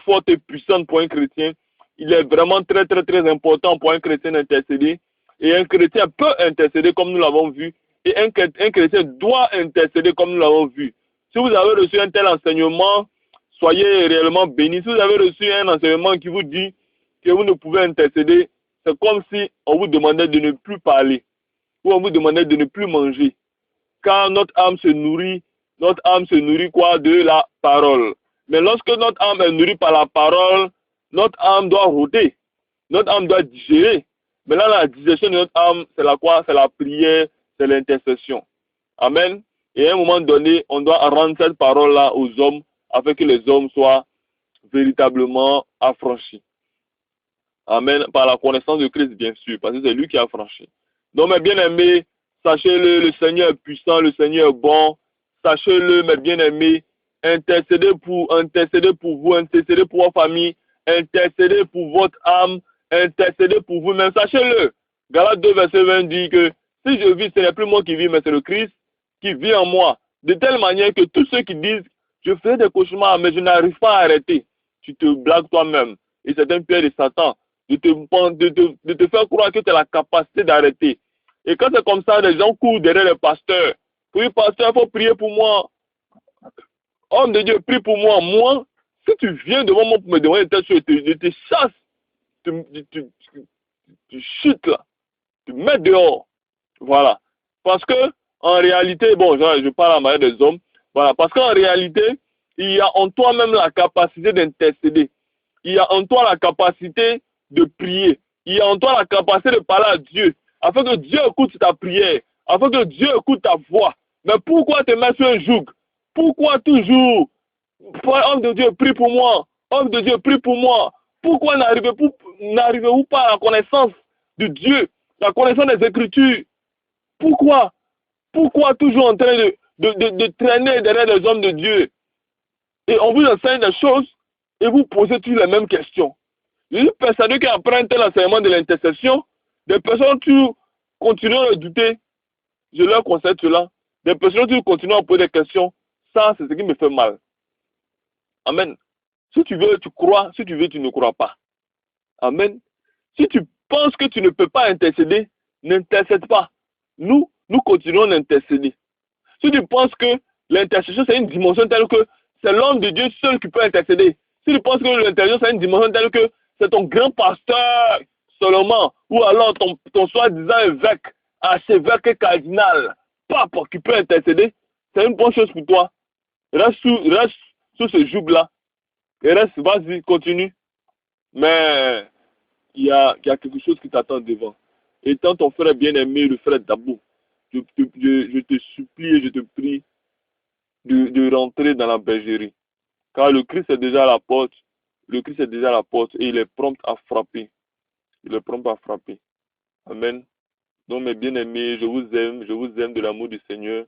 fortes et puissantes pour un chrétien. Il est vraiment très, très, très important pour un chrétien d'intercéder. Et un chrétien peut intercéder comme nous l'avons vu. Et un chrétien doit intercéder comme nous l'avons vu. Si vous avez reçu un tel enseignement, soyez réellement bénis. Si vous avez reçu un enseignement qui vous dit que vous ne pouvez intercéder, c'est comme si on vous demandait de ne plus parler ou on vous demandait de ne plus manger. Car notre âme se nourrit quoi? De la parole. Mais lorsque notre âme est nourrie par la parole, notre âme doit rôder. Notre âme doit digérer. Mais là, la digestion de notre âme, c'est la quoi? C'est la prière, c'est l'intercession. Amen. Et à un moment donné, on doit rendre cette parole-là aux hommes afin que les hommes soient véritablement affranchis. Amen. Par la connaissance de Christ, bien sûr, parce que c'est lui qui a affranchi. Donc, mes bien-aimés, sachez-le, le Seigneur est puissant, le Seigneur est bon. Sachez-le, mes bien-aimés, intercédez pour vous, intercédez pour votre famille, intercédez pour votre âme, intercédez pour vous-même. Sachez-le. Galates 2, verset 20 dit que si je vis, ce n'est plus moi qui vis, mais c'est le Christ qui vit en moi. De telle manière que tous ceux qui disent, je fais des cauchemars, mais je n'arrive pas à arrêter, tu te blagues toi-même. Et c'est un piège de Satan de te faire croire que tu as la capacité d'arrêter. Et quand c'est comme ça, les gens courent derrière les pasteurs. Oui, pasteur, il faut prier pour moi. Homme de Dieu, prie pour moi. Moi, si tu viens devant moi pour me demander telle chose, je te chasse. Tu chutes là. Tu mets dehors. Voilà. Parce que, en réalité, bon, je parle à manière des hommes. Voilà. Parce qu'en réalité, il y a en toi-même la capacité d'intercéder. Il y a en toi la capacité de prier. Il y a en toi la capacité de parler à Dieu afin que Dieu écoute ta prière, afin que Dieu écoute ta voix. Mais pourquoi te mettre sur un joug? Pourquoi toujours, homme de Dieu, prie pour moi, homme de Dieu, prie pour moi. Pourquoi n'arrivez-vous pas à la connaissance de Dieu, la connaissance des Écritures? Pourquoi? Pourquoi toujours en train de traîner derrière les hommes de Dieu? Et on vous enseigne des choses et vous posez toujours les mêmes questions. Je suis persuadé qu'après un tel enseignement de l'intercession, des personnes qui continuent à douter, je leur conseille cela. Des personnes qui continuent à poser des questions, ça c'est ce qui me fait mal. Amen. Si tu veux, tu crois. Si tu veux, tu ne crois pas. Amen. Si tu penses que tu ne peux pas intercéder, n'intercède pas. Nous continuons d'intercéder. Si tu penses que l'intercession c'est une dimension telle que c'est l'homme de Dieu seul qui peut intercéder, si tu penses que l'intercession c'est une dimension telle que c'est ton grand pasteur seulement, ou alors ton soi-disant évêque, archevêque cardinal, pape qui peut intercéder, c'est une bonne chose pour toi. Reste sous ce joug-là. Et reste, vas-y, continue. Mais il y a quelque chose qui t'attend devant. Étant ton frère bien-aimé, le frère Dabou, je te supplie et je te prie de rentrer dans la bergerie. Car le Christ est déjà à la porte. Le Christ est déjà à la porte et il est prompt à frapper. Il est prompt à frapper. Amen. Donc mes bien-aimés, je vous aime de l'amour du Seigneur.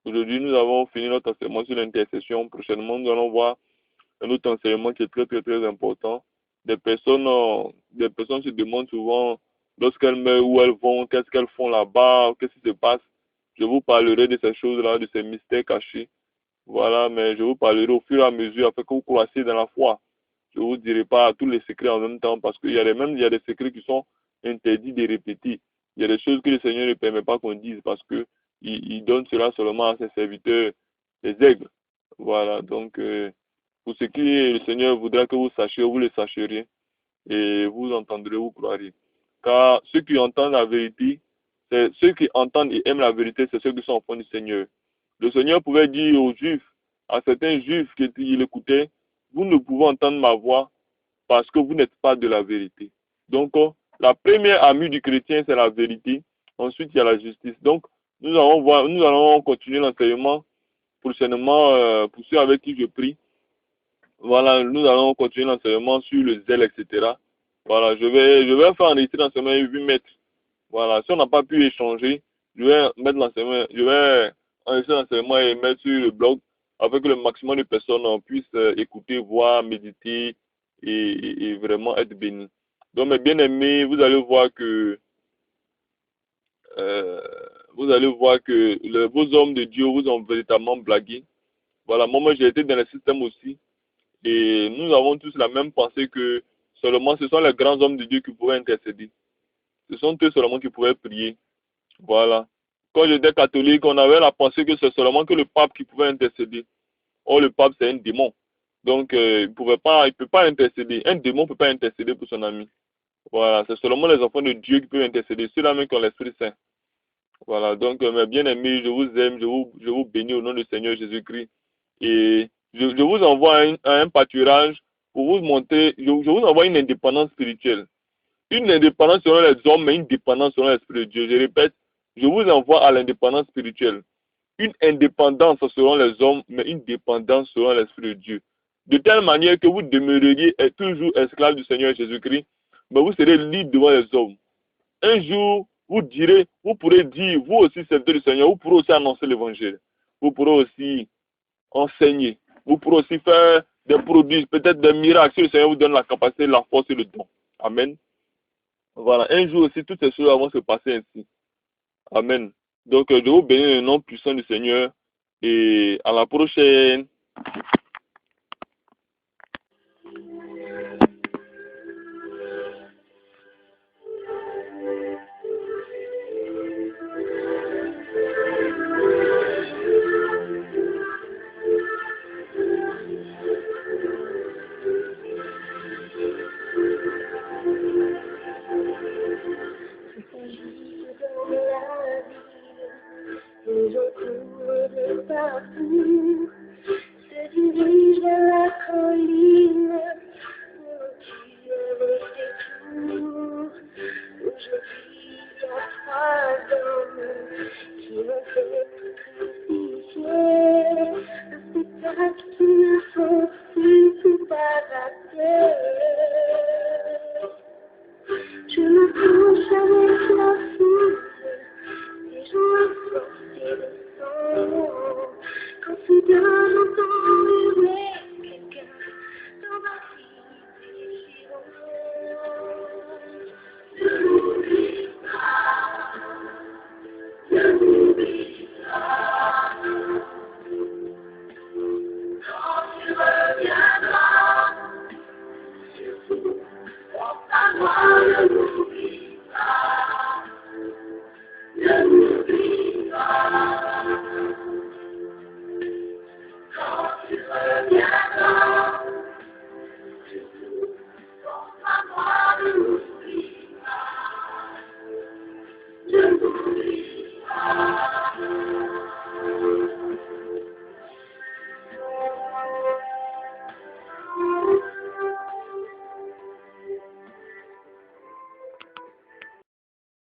Aujourd'hui, nous avons fini notre enseignement sur l'intercession. Prochainement, nous allons voir un autre enseignement qui est très, très, très important. Des personnes se demandent souvent, lorsqu'elles meurent, où elles vont, qu'est-ce qu'elles font là-bas, qu'est-ce qui se passe. Je vous parlerai de ces choses-là, de ces mystères cachés. Voilà, mais je vous parlerai au fur et à mesure afin que vous croissiez dans la foi. Je ne vous dirai pas tous les secrets en même temps parce qu'il y a des secrets qui sont interdits de répéter. Il y a des choses que le Seigneur ne permet pas qu'on dise parce que il donne cela seulement à ses serviteurs, les aigles. Voilà, donc pour ce qui est, le Seigneur voudra que vous sachiez, vous le sacherez et vous entendrez, vous croirez. Car ceux qui entendent la vérité, c'est ceux qui entendent et aiment la vérité, c'est ceux qui sont enfants du Seigneur. Le Seigneur pouvait dire aux Juifs, à certains Juifs qui l'écoutaient, vous ne pouvez entendre ma voix parce que vous n'êtes pas de la vérité. Donc, la première amie du chrétien, c'est la vérité. Ensuite, il y a la justice. Donc, nous allons continuer l'enseignement prochainement pour ceux avec qui je prie. Voilà, nous allons continuer l'enseignement sur le zèle, etc. Voilà, je vais faire enregistrer l'enseignement 8 mètres. Voilà, si on n'a pas pu échanger, je vais enregistrer l'enseignement et mettre sur le blog afin que le maximum de personnes puissent écouter, voir, méditer et vraiment être bénis. Donc, mes bien-aimés, vous allez voir que vos hommes de Dieu vous ont véritablement blagué. Voilà, moi j'ai été dans le système aussi. Et nous avons tous la même pensée que seulement ce sont les grands hommes de Dieu qui pouvaient intercéder. Ce sont eux seulement qui pouvaient prier. Voilà. Quand j'étais catholique, on avait la pensée que c'est seulement que le pape qui pouvait intercéder. Or, le pape, c'est un démon. Donc, il ne peut pas intercéder. Un démon ne peut pas intercéder pour son ami. Voilà. C'est seulement les enfants de Dieu qui peuvent intercéder. Ceux-là même qui ont l'Esprit Saint. Voilà. Donc, mes bien-aimés, je vous aime. Je vous bénis au nom du Seigneur Jésus-Christ. Et je vous envoie un pâturage pour vous montrer. Je vous envoie une indépendance spirituelle. Une indépendance selon les hommes, mais une dépendance selon l'Esprit de Dieu. Je répète, je vous envoie à l'indépendance spirituelle. Une indépendance selon les hommes, mais une dépendance selon l'Esprit de Dieu. De telle manière que vous demeureriez toujours esclaves du Seigneur Jésus-Christ, mais vous serez libres devant les hommes. Un jour, vous pourrez dire, vous aussi serviteurs du Seigneur, vous pourrez aussi annoncer l'évangile. Vous pourrez aussi enseigner. Vous pourrez aussi faire des produits, peut-être des miracles, si le Seigneur vous donne la capacité, la force et le don. Amen. Voilà, un jour aussi, toutes ces choses vont se passer ainsi. Amen. Donc, je vous bénis le nom puissant du Seigneur et à la prochaine. Les gens courent de partout, se dirigent vers la colline.